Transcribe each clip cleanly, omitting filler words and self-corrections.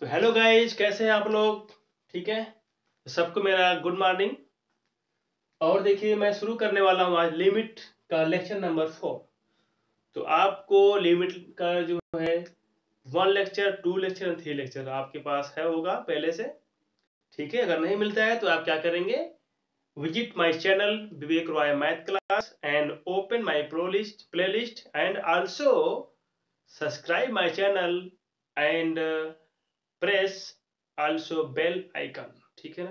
तो hello guys, कैसे हैं आप लोग? ठीक है। सबको मेरा गुड मॉर्निंग। और देखिए, मैं शुरू करने वाला हूँ आज लिमिट का लेक्चर नंबर 4। तो आपको लिमिट का जो है 1 लेक्चर, 2 लेक्चर, 3 लेक्चर आपके पास है होगा पहले से। ठीक है, अगर नहीं मिलता है तो आप क्या करेंगे, visit my channel Vivek Roy math class and open my playlist and also subscribe my channel and press also bell icon. ठीक है ना?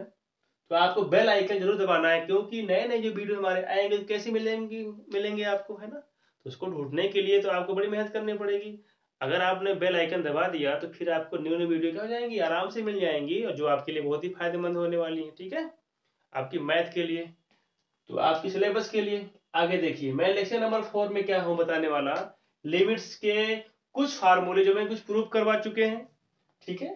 तो आपको बेल आइकन जरूर दबाना है, क्योंकि नए नए जो वीडियो हमारे आएंगे तो कैसे मिलेंगे आपको, है ना? तो उसको ढूंढने के लिए तो आपको बड़ी मेहनत करनी पड़ेगी। अगर आपने बेल आइकन दबा दिया तो फिर आपको न्यू न्यू वीडियो क्या हो जाएंगी, आराम से मिल जाएंगी, और जो आपके लिए बहुत ही फायदेमंद होने वाली है। ठीक है, आपकी मैथ के लिए, तो आपकी सिलेबस के लिए। आगे देखिए, मैं लेक्चर नंबर 4 में क्या हूं बताने वाला, लिमिट्स के कुछ फार्मूले जो मैं कुछ प्रूफ करवा चुके हैं। ठीक है,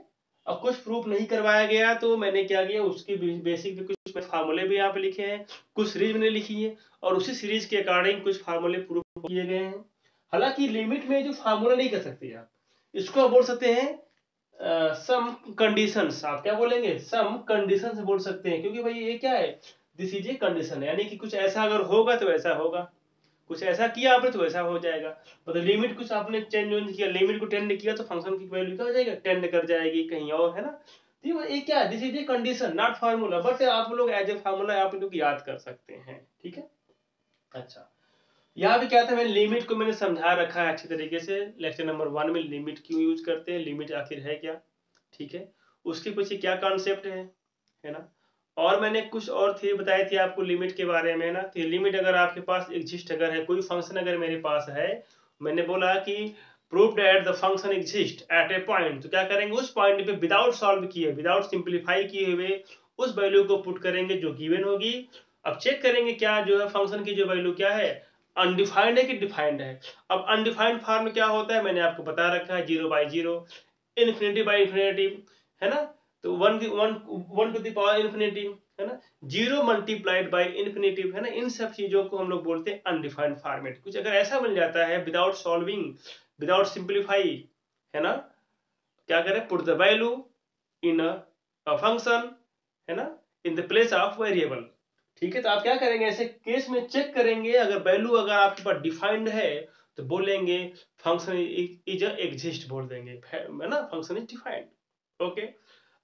अब कुछ प्रूफ नहीं करवाया गया तो मैंने क्या किया, उसकी बेसिक भी कुछ फार्मूले भी यहाँ पे लिखे हैं, कुछ सीरीज मैंने लिखी है, और उसी सीरीज के अकॉर्डिंग कुछ फार्मूले प्रूफ किए गए हैं। हालांकि लिमिट में जो फार्मूला नहीं कर सकते आप, इसको आप बोल सकते हैं सम कंडीशंस। आप क्या बोलेंगे, सम कंडीशंस बोल सकते हैं, क्योंकि भाई ये क्या है, दिस इज ए कंडीशन है, यानी कि कुछ ऐसा अगर होगा तो ऐसा होगा, कुछ ऐसा किया आपने तो ऐसा हो जाएगा। मतलब लिमिट कुछ आपने चेंज किया, लिमिट को टेंड किया तो फंक्शन की वैल्यू क्या हो जाएगा, टेंड कर जाएगी कहीं और, है ना? तो ये क्या है, this is a condition not formula, but आप लोग एज ए फार्मूला आप लोग याद कर सकते हैं। ठीक है, अच्छा। यहाँ भी क्या था, मैंने लिमिट को मैंने समझा रखा है अच्छी तरीके से। लेक्चर नंबर 1 में लिमिट क्यों यूज करते हैं, लिमिट आखिर है क्या, ठीक है, उसके पीछे क्या कॉन्सेप्ट है ना? और मैंने कुछ और थी बताई थी आपको लिमिट के बारे में ना। तो लिमिट अगर आपके पास एग्जिस्ट अगर है, कोई फंक्शन अगर मेरे पास है, मैंने बोला कि prove that the function exist at A point, तो क्या करेंगे, उस पॉइंट पे विदाउट सॉल्व किए, विदाउट सिंप्लीफाई किए हुए उस वैल्यू को पुट करेंगे जो गिवन होगी। अब चेक करेंगे क्या जो है फंक्शन की जो वैल्यू क्या है, अनडिफाइंड है कि डिफाइंड है। अब अनडिफाइंड फॉर्म क्या होता है मैंने आपको बता रखा है, 0/0, इन्फिनिटी बाई इन्फिनिटी, है ना? तो one one two the power infinity, है ना? 0 मल्टीप्लाइड बाई इन्फिनिटी, है ना? इन सब चीजों को हम लोग बोलते हैं अनडिफाइंड फॉर्मेट। कुछ अगर ऐसा मिल जाता है विदाउट सॉल्विंग, विदाउट सिंप्लीफाई, है ना, क्या करें, put the value in a function, है ना, in the place of variable. ठीक है, तो आप क्या करेंगे, ऐसे केस में चेक करेंगे, अगर वैल्यू अगर आपके पास डिफाइंड है तो बोलेंगे फंक्शन इज एग्जिस्ट, बोल देंगे, है ना, फंक्शन इज डिफाइंड। ओके,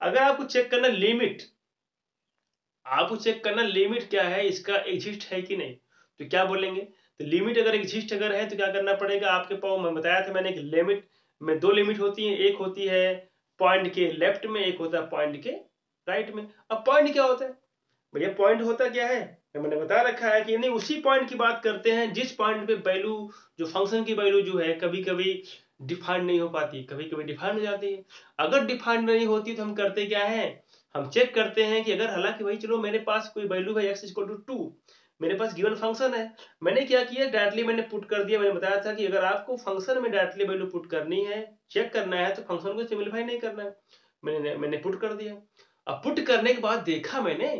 अगर आपको चेक करना लिमिट, आपको चेक करना लिमिट क्या है, इसका एग्जिस्ट है कि नहीं, तो क्या बोलेंगे, तो लिमिट अगर एग्जिस्ट अगर है तो क्या करना पड़ेगा आपके पास, मैं बताया था मैंने कि लिमिट में 2 लिमिट होती है, एक होती है पॉइंट के लेफ्ट में, एक होता है पॉइंट के राइट में। अब पॉइंट क्या होता है भैया, पॉइंट होता क्या है, मैंने बता रखा है कि नहीं, उसी पॉइंट की बात करते हैं जिस पॉइंट पे वैल्यू, जो फंक्शन की वैल्यू जो है कभी कभी डिफाइंड नहीं हो पाती, कभी कभी डिफाइंड हो जाती है। अगर डिफाइंड नहीं होती तो हम करते क्या है, हम चेक करते हैं कि अगर, हालांकि भाई चलो मेरे पास कोई वैल्यू है x = 2, मेरे पास गिवन फंक्शन है, मैंने क्या किया, डायरेक्टली मैंने पुट कर दिया। मैंने बताया था कि अगर आपको फंक्शन में डायरेक्टली वैल्यू पुट करनी है, चेक करना है, तो फंक्शन को सिंप्लीफाई नहीं करना है। मैंने पुट कर दिया। अब पुट करने के बाद देखा मैंने,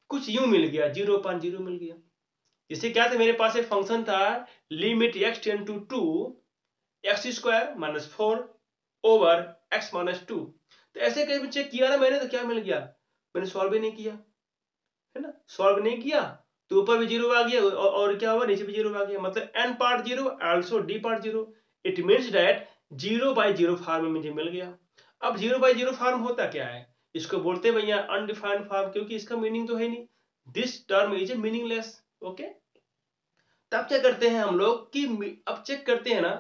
कुछ यूं मिल गया, 0.0 मिल गया। इससे क्या था, मेरे पास एक फंक्शन था, limit x tend to 2 x² - 4 over x - 2। तो ऐसे कहीं चेक किया ना मैंने, तो क्या मिल गया, मैंने सॉल्व ही नहीं किया, है ना, सॉल्व नहीं किया तो ऊपर भी 0 आ गया, और क्या हुआ, नीचे भी 0 आ गया, मतलब n part 0 also d part 0। It means that 0/0 form मुझे मिल गया। अब 0/0 फॉर्म होता क्या है, इसको बोलते हैं भैया अनडिफाइंड फॉर्म, क्योंकि इसका मीनिंग तो है नहीं, this term is a meaningless. Okay, तब क्या करते हैं हम लोग कि अब चेक करते हैं ना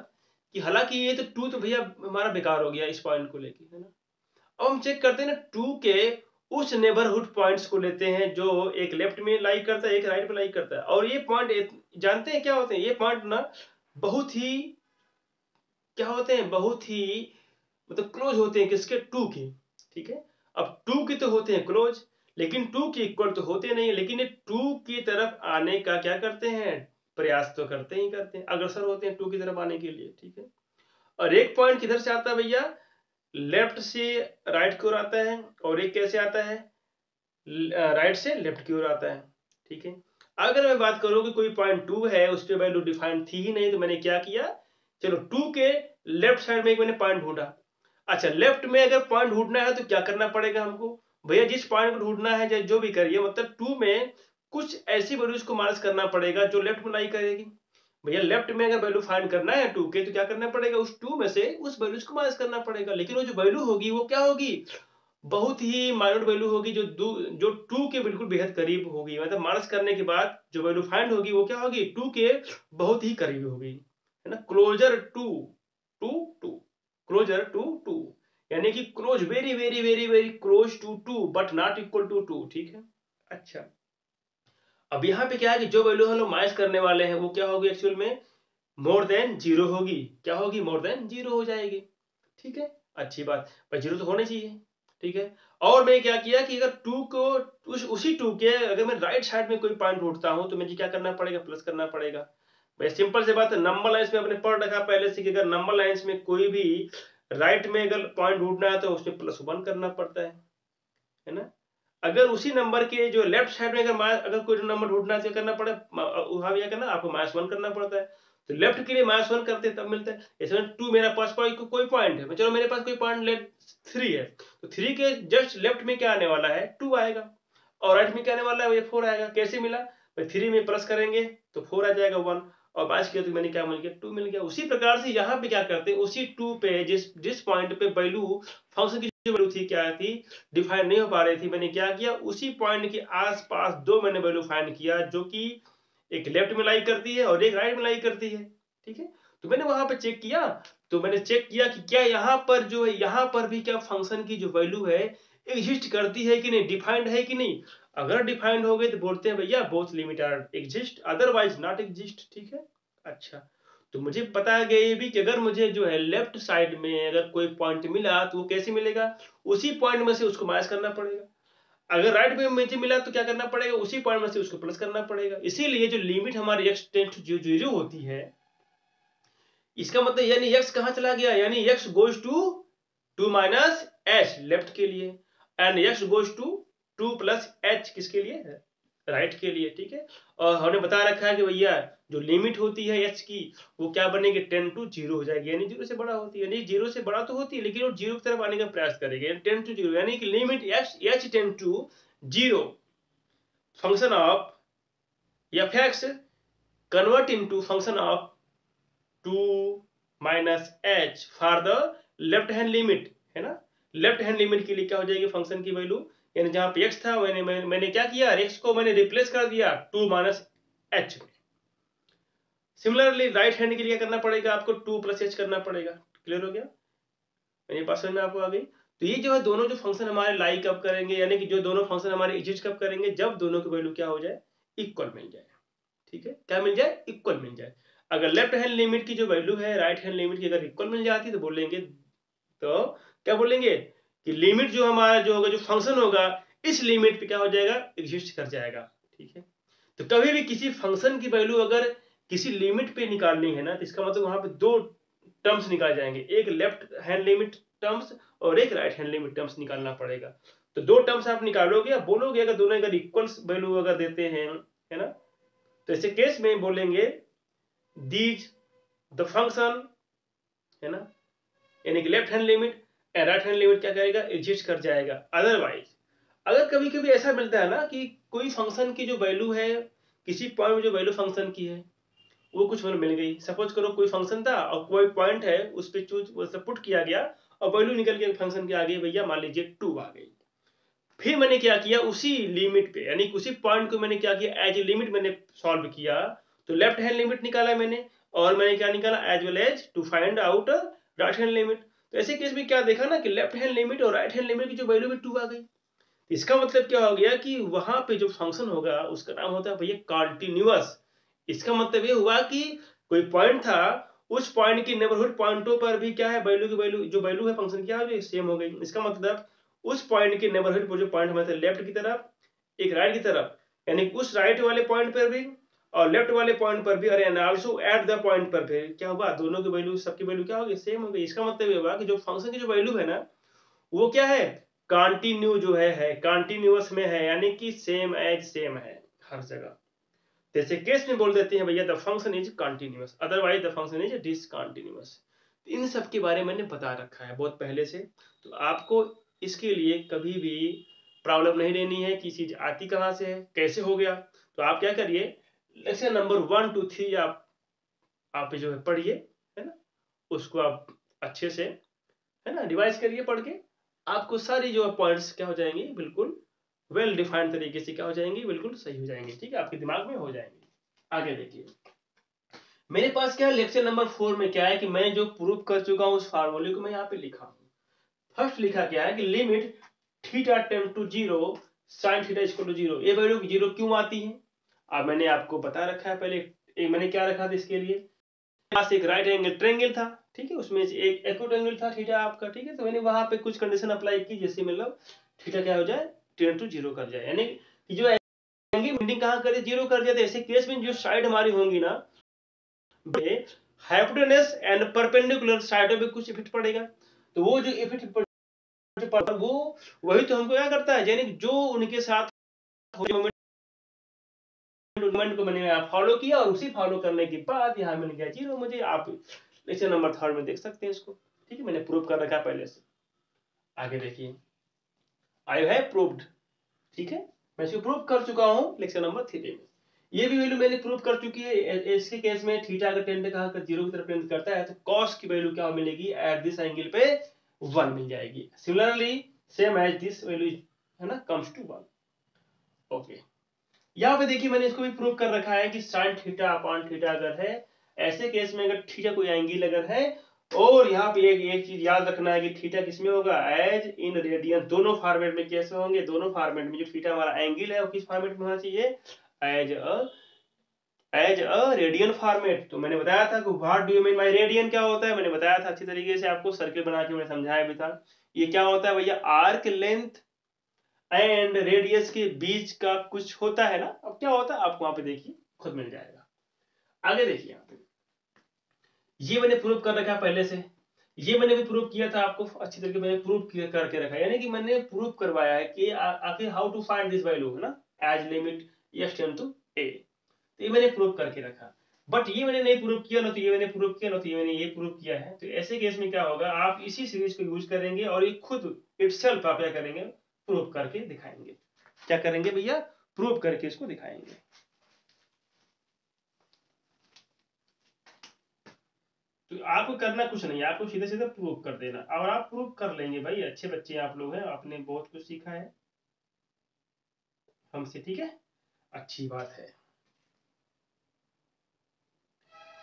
कि हालांकि ये तो 2 तो भैया हमारा बेकार हो गया इस पॉइंट को लेके, है ना? अब हम चेक करते हैं ना, 2 के उस नेबरहुड पॉइंट्स को लेते हैं जो एक लेफ्ट में लाई करता है, एक राइट में लाई करता है, और ये पॉइंट जानते हैं क्या होते हैं, ये पॉइंट ना बहुत ही क्या होते हैं, बहुत ही मतलब क्लोज होते हैं, किसके, 2 के। ठीक है, अब 2 के तो होते हैं क्लोज, लेकिन 2 के इक्वल तो होते नहीं है, लेकिन ये 2 की तरफ आने का क्या करते हैं, प्रयास तो करते ही करते हैं, अग्रसर होते हैं 2 की तरफ आने के लिए। ठीक है, और एक पॉइंट किधर से आता है भैया, लेफ्ट से राइट की ओर आता है, और एक कैसे आता है, राइट से लेफ्ट की ओर आता है। ठीक है, अगर मैं बात करूं कि कोई पॉइंट 2 है, उस पर वैल्यू डिफाइंड थी ही नहीं, तो मैंने क्या किया, चलो 2 के लेफ्ट साइड में एक मैंने पॉइंट ढूंढा। अच्छा, लेफ्ट में अगर पॉइंट ढूंढना है तो क्या करना पड़ेगा हमको? भैया जिस पॉइंट को ढूंढना है, जो भी करिए, मतलब 2 में कुछ ऐसी वैल्यूज को माइनस करना पड़ेगा जो लेफ्ट में लाई करेगी। भैया लेफ्ट में अगर वैल्यू फाइंड करना है 2 के, तो क्या करना पड़ेगा? उस 2 में से उस वैल्यूज को माइनस करना पड़ेगा। लेकिन वो जो वैल्यू होगी वो क्या होगी? बहुत ही माइनर वैल्यू होगी, जो 2 के बिल्कुल बेहद करीब होगी। मतलब माइनस करने के बाद जो वैल्यू फाइंड होगी वो क्या होगी? 2 के बहुत ही करीब होगी, है ना? Closer to two two closer to two, यानी कि close, very very very very close to 2 but not equal to 2। ठीक है। अच्छा, अब यहाँ पे क्या है कि जो वैल्यू हम लोग माइनस करने वाले हैं वो क्या होगी एक्चुअल में? मोर देन जीरो होगी। क्या होगी? मोर देन जीरो हो जाएगी। ठीक है, अच्छी बात, पर जीरो तो होना चाहिए। ठीक है, और मैं क्या किया कि अगर 2 को उसी 2 के अगर मैं राइट साइड में कोई पॉइंट ढूंढता हूं तो मुझे क्या करना पड़ेगा? प्लस करना पड़ेगा। भाई सिंपल सी बात है, नंबर लाइन्स में अपने पढ़ रखा पहले से कि अगर नंबर लाइन्स में कोई भी राइट में अगर पॉइंट ढूंढना है तो उसमें +1 करना पड़ता है ना? अगर उसी नंबर के जो लेफ्ट साइड में अगर कोई नंबर ढूंढना है तो करना पड़े, वहां भी क्या करना? आपको -1 करना पड़ता है। तो लेफ्ट के लिए -1 करते हैं तब मिलता है। जैसे 2 मेरा पास कोई पॉइंट है, चलो मेरे पास कोई पॉइंट लेट 3 है, तो 3 के जस्ट लेफ्ट में क्या आने वाला है? 2 आएगा, और राइट में क्या आने वाला है? ये 4 आएगा। कैसे मिला? भाई 3 में प्लस करेंगे तो 4 आ जाएगा 1, और 5 किया तो मैंने क्या मिल गया? 2 मिल गया। उसी प्रकार से यहाँ पे क्या करते हैं, उसी 2 पे जिस जिस पॉइंट पे वैल्यू फंक्शन की जो वैल्यू थी क्या थी, डिफाइन नहीं हो पा रही थी, मैंने क्या किया? उसी पॉइंट के आसपास 2 मैंने वैल्यू फाइंड किया, जो कि एक लेफ्ट में लाई करती है और एक राइट में लाई करती है। ठीक है, तो मैंने वहां पे चेक किया, तो मैंने चेक किया कि क्या यहाँ पर जो है, यहाँ पर भी क्या फंक्शन की जो वैल्यू है एग्जिस्ट करती है कि नहीं, डिफाइंड है कि नहीं। अगर डिफाइंड हो गई तो बोलते हैं भैया both limit are exist, otherwise not exist. ठीक है, अच्छा, तो मुझे पता गया ये भी कि अगर मुझे जो है लेफ्ट साइड में अगर कोई पॉइंट मिला तो वो कैसे मिलेगा? उसी पॉइंट में से उसको माइनस करना पड़ेगा। अगर राइट में मुझे मिला तो क्या करना पड़ेगा? उसी पॉइंट में से उसको प्लस करना पड़ेगा। इसीलिए जो लिमिट हमारी x टेंड टू 0 होती है, इसका मतलब यानी x कहां चला गया? यानी x goes to 2 minus h left के लिए, and x goes to 2 plus h किसके लिए है? राइट के लिए। ठीक है, और हमने बता रखा है कि भैया जो लिमिट होती है h की वो क्या बनेगी? 10 टू 0 हो जाएगी, यानी 0 से बड़ा होती है। यानी 0 से बड़ा तो होती है लेकिन वो 0 की तरफ आने का प्रयास करेगी, 10 टू 0, यानी कि limit h tend to 0 function of f(x) convert into function of 2 minus h for the left hand limit, है ना? लेफ्ट हैंड लिमिट के लिए क्या हो जाएगी फंक्शन की वैल्यू? यानी जहां पे x था मैंने क्या किया? x को मैंने रिप्लेस कर दिया 2 माइनस h में। सिमिलरली राइट हैंड के लिए क्या करना पड़ेगा? आपको 2 प्लस h करना पड़ेगा। क्लियर हो गया? मेरी बात समझ में आपको आ गई? तो ये जो है दोनों जो फंक्शन हमारे लाई कब करेंगे, यानी कि जो दोनों फंक्शन हमारे एग्जिस्ट कब करेंगे? जब दोनों की वैल्यू क्या हो जाए? इक्वल मिल जाए। ठीक है, क्या मिल जाए? इक्वल मिल जाए। अगर लेफ्ट हैंड लिमिट की जो वैल्यू है राइट हैंड लिमिट की अगर इक्वल मिल जाती तो बोलेंगे, तो क्या बोलेंगे कि लिमिट जो हमारा जो होगा, जो फंक्शन होगा, इस लिमिट पे क्या हो जाएगा? एग्जिस्ट कर जाएगा। ठीक है, तो कभी भी किसी फंक्शन की वैल्यू अगर किसी लिमिट पे निकालनी है ना, तो इसका मतलब वहां पे दो टर्म्स निकाल जाएंगे, एक लेफ्ट हैंड लिमिट टर्म्स और एक राइट हैंड लिमिट टर्म्स निकालना पड़ेगा। तो दो टर्म्स आप निकालोगे, आप बोलोगे अगर दोनों अगर इक्वल वैल्यू अगर देते हैं, है ना, तो ऐसे केस में बोलेंगे दीज द फंक्शन, है ना, यानी कि left hand limit and right hand limit क्या करेगा? एग्जिस्ट कर जाएगा। अदरवाइज अगर कभी कभी ऐसा मिलता है ना कि कोई फंक्शन की जो वैल्यू है, किसी पॉइंट में जो वैल्यू फंक्शन की है वो कुछ मिल गई, सपोज करो कोई फंक्शन था और कोई पॉइंट है उस पर चूज पुट किया गया और वैल्यू निकल के फंक्शन की आ गई, भैया मान लीजिए 2 आ गई। फिर मैंने क्या किया? उसी लिमिट पे यानी उसी पॉइंट को मैंने क्या किया? एज ए लिमिट मैंने सॉल्व किया, तो लेफ्ट हैंड लिमिट निकाला मैंने, और मैंने क्या निकाला? As well as to find out right hand limit. तो ऐसे केस में क्या देखा ना कि लेफ्ट हैंड लिमिट और राइट हैंड लिमिट की जो वैल्यू भी 2 आ गई। इसका मतलब क्या हो गया कि वहां पे जो फंक्शन होगा उसका नाम होता है भैया कॉन्टिन्यूअस। इसका मतलब ये हुआ कि कोई पॉइंट था, उस पॉइंट की नेबरहुड पॉइंटों पर भी क्या है? वैल्यू की वैल्यू जो वैल्यू है फंक्शन क्या है? सेम हो गई। इसका मतलब उस पॉइंट के नेबरहुड पर जो पॉइंट हमारे थे लेफ्ट की तरफ, एक राइट की तरफ, यानी उस राइट वाले पॉइंट पर भी और लेफ्ट वाले पॉइंट पर भी, और and also at the point पर भी क्या हुआ? दोनों की वैल्यू, सबकी वैल्यू क्या हो गई? सेम हो गई। इसका मतलब ये हुआ कि जो फंक्शन की जो वैल्यू है ना वो क्या है? कॉन्टिन्यू जो है कॉन्टिन्यूअस में है, यानी कि सेम एज सेम है हर जगह। जैसे केस में बोल देते हैं भैया the function is continuous, otherwise the function is discontinuous. इन सब के बारे में मैंने बता रखा है बहुत पहले से, तो आपको इसके लिए कभी भी प्रॉब्लम नहीं लेनी है कि चीज आती कहाँ से है, कैसे हो गया। तो आप क्या करिए, लेक्चर नंबर 1 to 3 आप जो है पढ़िए, है ना, उसको आप अच्छे से, है ना, रिवाइज करिए पढ़ के, आपको सारी जो पॉइंट्स क्या हो जाएंगी, बिल्कुल वेल डिफाइंड तरीके से क्या हो जाएंगी, बिल्कुल सही हो जाएंगे, ठीक है, आपके दिमाग में हो जाएंगे। आगे देखिए, मेरे पास क्या है लेक्चर नंबर 4 में क्या है कि मैं जो प्रूव कर चुका हूं उस फार्मूले को मैं यहाँ पे लिखा हूं। फर्स्ट लिखा क्या है कि limit theta tend to 0 sine theta equal to 0, ये वैल्यू 0 क्यों आती है, अब मैंने आपको बता रखा है पहले। मैंने क्या रखा था इसके लिए, पास एक राइट एंगल ट्रायंगल था, ठीक है, उसमें से एक एक्यूट एंगल था थीटा आपका, ठीक है, तो मैंने वहां पे कुछ कंडीशन अप्लाई की, जैसे मतलब थीटा क्या हो जाए, टेंड टू 0 कर जाए, यानी कि जो एंगल बेंडिंग कहां करे, 0 कर जाए, तो ऐसे केस में जो साइड हमारी होंगी ना, हाइपोटेनस एंड परपेंडिकुलर साइडों पे कुछ इफेक्ट पड़ेगा, तो वो जो इफेक्ट पड़ेगा वो वही तो हमको क्या करता है, यानी जो उनके साथ मूवमेंट को मैंने फॉलो किया और उसी फॉलो करने के बाद यहाँ मिल गया 0 मुझे। आप लेक्चर नंबर 3 में देख सकते हैं इसको, ठीक है, मैंने प्रूव कर रखा पहले से। आगे देखिए, आई हैव प्रूव्ड, ठीक है, मैं इसको प्रूव कर चुका हूं लेक्चर नंबर 3 में। ये भी वैल्यू मैंने प्रूव कर चुकी है। इसके केस में थीटा अगर टेंड कहां कर 0 की तरफ टेंड करता है तो कॉस की वैल्यू क्या मिलेगी, एट दिस एंगल पे 1 मिल जाएगी। Similarly same as this value, है ना, कम्स टू 1। ओके, यहाँ पे देखिए मैंने इसको भी प्रूव कर रखा है कि साइन थीटा अपॉन थीटा अगर है, ऐसे केस में अगर थीटा कोई एंगल अगर है, और यहाँ पे एक चीज याद रखना है कि थीटा किसमें होगा, एज इन रेडियन, दोनों फॉर्मेट में कैसे होंगे, दोनों फॉर्मेट में जो थीटा हमारा एंगल है वो किस फॉर्मेट में होना चाहिए, एज अ रेडियन फॉर्मेट। तो मैंने बताया था कि what do you mean by radian क्या होता है, मैंने बताया था अच्छी तरीके से आपको, सर्किल बना के मैंने समझाया भी था। ये क्या होता है भैया, आर्क लेंथ एंड रेडियस के बीच का कुछ होता है ना, अब क्या होता है आपको वहां पे देखिए खुद मिल जाएगा। आगे देखिए, यहाँ पे ये मैंने प्रूव कर रखा पहले से, ये मैंने भी प्रूव किया था आपको अच्छी तरीके मैंने प्रूव करके रखा, यानी कि मैंने प्रूव करवाया है कि आखिर how to find this value, है ना, as limit x tend to a, तो ये मैंने प्रूव करके रखा। बट ये मैंने नहीं प्रूव किया ना, तो ये मैंने प्रूव किया ना, तो ये मैंने ये प्रूव किया है, तो ऐसे केस में क्या होगा, आप इसी सीरीज को यूज करेंगे और ये खुद इटसेल्फ आप क्या करेंगे, प्रूव करके दिखाएंगे। क्या करेंगे भैया, प्रूव करके इसको दिखाएंगे। तो आपको करना कुछ नहीं है, आपको सीधे सीधे प्रूव कर देना, और आप प्रूव कर लेंगे भाई, अच्छे बच्चे आप लोग हैं, आपने बहुत कुछ सीखा है हमसे, ठीक है, अच्छी बात है।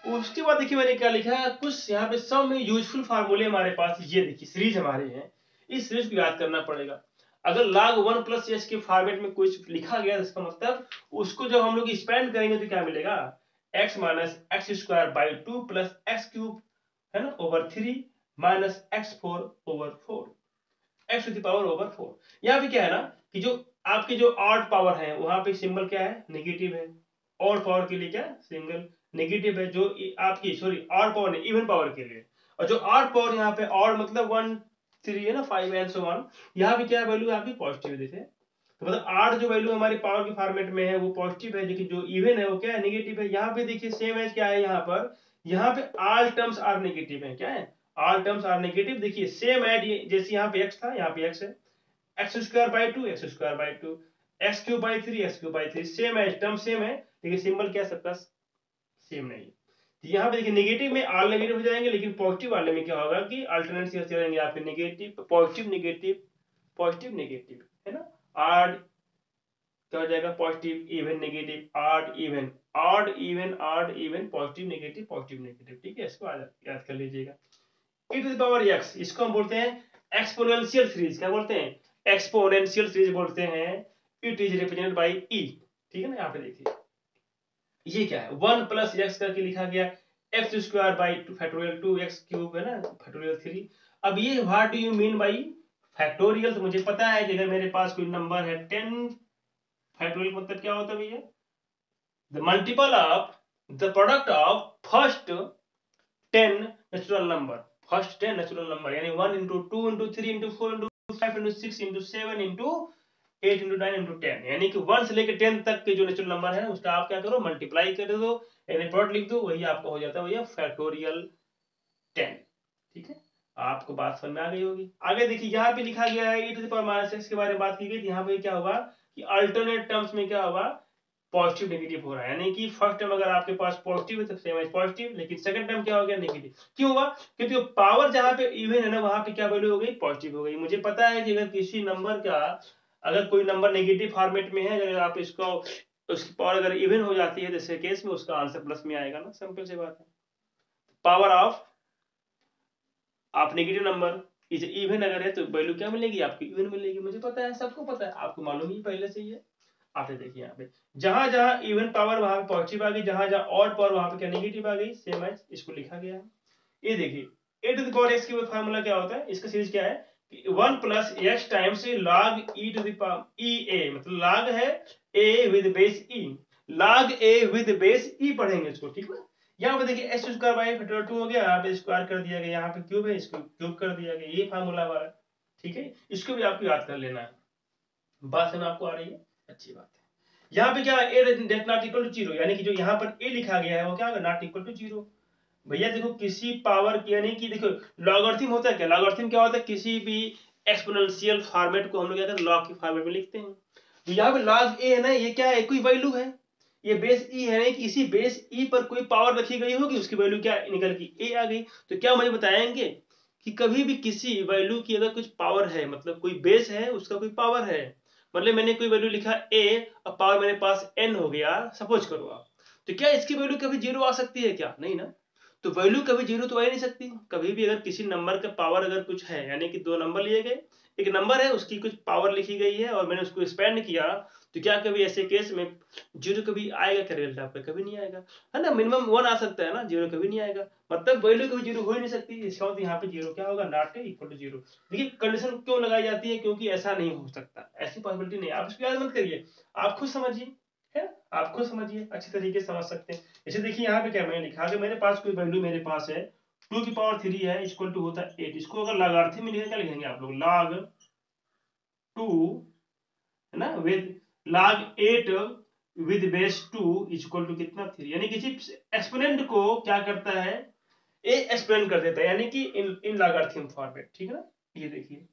उसके बाद देखिए मैंने क्या लिखा है, कुछ यहाँ पे सब में यूजफुल फार्मूले हमारे पास, ये देखिए सीरीज हमारे हैं, इस सीरीज को याद करना पड़ेगा। अगर log 1 प्लस एच के फॉर्मेट में कुछ लिखा गया है, इसका मतलब उसको जब हम लोग एक्सपेंड करेंगे तो क्या मिलेगा, x minus x square by 2 plus x cube, है ना, over 3 minus x4 over 4, x to the power over 4। यहाँ पे क्या है ना कि जो आपके जो ऑड पावर है वहां पे सिंबल क्या है, नेगेटिव है, ऑड पावर के लिए क्या सिंगल नेगेटिव है, जो आपकी सॉरी ऑड पावर नहीं इवन पावर के लिए, और जो ऑड पावर यहाँ पे ऑड मतलब 1 3 है ना 5 एंड सो ऑन, यहाँ भी क्या वैल्यू आपकी पॉजिटिव देखे, तो मतलब आठ जो वैल्यू हमारी पावर के फॉर्मेट में है वो पॉजिटिव है, लेकिन जो इवन है वो क्या है, नेगेटिव है। यहाँ पे देखिए सेम एज क्या है, यहाँ पे ऑल टर्म्स आर नेगेटिव है, क्या है, ऑल टर्म्स आर नेगेटिव। देखिए सेम एज जैसे यहाँ पे x था, यहाँ पे x है, x square by 2 x square by 2, x cube by 3 x cube by 3, same है, टर्म सेम है, लेकिन सिंबल क्या सबका सेम नहीं है। तो यहाँ पे देखिए नेगेटिव में ऑल नेगेटिव हो जाएंगे, लेकिन पॉजिटिव वाले में क्या होगा कि अल्टरनेट से चलेंगे आपके negative positive negative positive negative, है ना, ऑड क्या हो जाएगा, positive even negative odd even odd even odd even positive negative, ठीक है, इसको याद कर लीजिएगा। e to the power x, इसको हम बोलते हैं एक्सपोनेंशियल सीरीज, क्या बोलते हैं, एक्सपोनेंशियल सीरीज बोलते हैं, it is represented by e, ठीक है ना। यहाँ पे देखिए ये क्या है, 1 प्लस एक्स करके लिखा गया, x square by 2 factorial 2 x cube, है ना, फैक्टोरियल 3। अब ये what do you mean by factorial, तो मुझे पता है कि अगर मेरे पास कोई नंबर है 10, फैक्टोरियल मतलब क्या होता है भैया, the multiple of the product of first 10 natural number, first 10 natural number, यानी 1 into 2 into 3 into 4 into 5 into 6 into 7 into 8 into 9 into 10, यानी कि 1 से लेकर 10 तक के जो नेचुरल नंबर है उसका आप क्या करो, मल्टीप्लाई कर दो, यानी प्रोडक्ट लिख दो, वही आपका हो जाता है भैया फैक्टोरियल 10। ठीक है, आपको बात समझ में आ गई होगी। आगे देखिए यहाँ पे लिखा गया है e⁻⁻x के बारे में बात की गई थी। यहाँ पे क्या होगा कि अल्टरनेट टर्म्स में क्या होगा, पॉजिटिव नेगेटिव हो रहा है, यानी कि फर्स्ट टर्म अगर आपके पास पॉजिटिव है तो सेम एज पॉजिटिव, लेकिन सेकंड टर्म क्या हो गया, नेगेटिव। क्यों हुआ, क्योंकि पावर जहां पे इवन है ना वहां पे क्या वैल्यू हो गई, पॉजिटिव हो गई। मुझे पता है कि अगर किसी नंबर का, अगर कोई नंबर नेगेटिव फॉर्मेट में है, अगर आप इसको, उसकी पावर अगर इवन हो जाती है जैसे केस में, उसका आंसर प्लस में आएगा ना, सिंपल सी बात है। पावर ऑफ आप नेगेटिव नंबर इज इवन अगर है तो वैल्यू क्या मिलेगी आपकी, इवन मिलेगी। मुझे पता है, सबको पता है, आपको मालूम ही पहले से ही है। आप देखिए यहाँ पे जहां जहां इवन पावर वहां पे पॉजिटिव आ गई, जहां जहां ऑड पावर वहां पे क्या नेगेटिव आ गई, सेम एज इसको लिखा गया है। ये देखिए e⁻x की फार्मूला क्या होता है, इसका सीरीज क्या है, 1 plus x times log e a, मतलब log है a with base e, log a with base e पढ़ेंगे इसको, ठीक है। यहाँ पे देखिए एक्स स्क्वायर बाई फैक्टर 2 हो गया, यहाँ पे स्क्वायर कर दिया गया, यहाँ पे क्यूब है, इसको क्यूब कर दिया गया, ये फार्मूला हमारा, ठीक है। इसको भी आपको याद कर लेना है। बात समझ आपको आ रही है, अच्छी बात है। यहाँ पे क्या ए नॉट इक्वल टू 0, यानी कि जो यहाँ पर ए लिखा गया है वो क्या होगा, नॉट इक्वल टू 0। भैया देखो किसी पावर की, यानी कि देखो लॉगरिथम होता है क्या, लॉगरिथम क्या होता है, किसी भी एक्सपोनेंशियल फॉर्मेट को हम लोग क्या करते हैं, लॉग के फॉर्मेट में लिखते हैं। तो यहाँ पे लॉग ए है ना, ये क्या है, कोई वैल्यू है, ये बेस ई है ना, कि इसी बेस ई पर कोई पावर रखी गई होगी, उसकी वैल्यू क्या निकल की ए आ गई। तो क्या मुझे बताएंगे कि कभी भी किसी वैल्यू की अगर कुछ पावर है, मतलब कोई बेस है उसका कोई पावर है, मतलब मैंने कोई वैल्यू लिखा ए और पावर मेरे पास एन हो गया, सपोज करो आप, तो क्या इसकी वैल्यू कभी जीरो आ सकती है क्या, नहीं ना। तो वैल्यू कभी जीरो तो आ ही नहीं सकती। कभी भी अगर किसी नंबर का पावर अगर कुछ है, यानी कि दो नंबर लिए गए, एक नंबर है उसकी कुछ पावर लिखी गई है और मैंने उसको एक्सपेंड किया, तो क्या कभी ऐसे केस में जीरो कभी आएगा क्या रिजल्ट आपका, कभी नहीं आएगा, है ना। मिनिमम 1 आ सकता है ना, जीरो कभी नहीं आएगा, मतलब वैल्यू कभी जीरो हो ही नहीं सकती। इसका मतलब यहाँ पे जीरो क्या होगा, नॉट इक्वल टू जीरो। देखिए कंडीशन क्यों लगाई जाती है, क्योंकि ऐसा नहीं हो सकता, ऐसी पॉसिबिलिटी नहीं, आप इसको याद मत करिए, आप खुद समझिए, है, आप खुद समझिए, अच्छी तरीके से समझ सकते हैं। जैसे देखिए यहाँ पे क्या मैंने लिखा, अगर मेरे पास कोई वैल्यू मेरे पास है 2 की पावर 3 है, इक्वल टू होता है 8, इसको अगर लॉगरिथम में लिखेंगे क्या लिखेंगे आप लोग, log 2, है ना, with log 8 with base 2 equal to कितना 3, यानी किसी एक्सपोनेंट को क्या करता है, ए एक्सप्लेन कर देता है, यानी कि इन लॉगरिथम फॉर्मेट, ठीक है ना। ये देखिए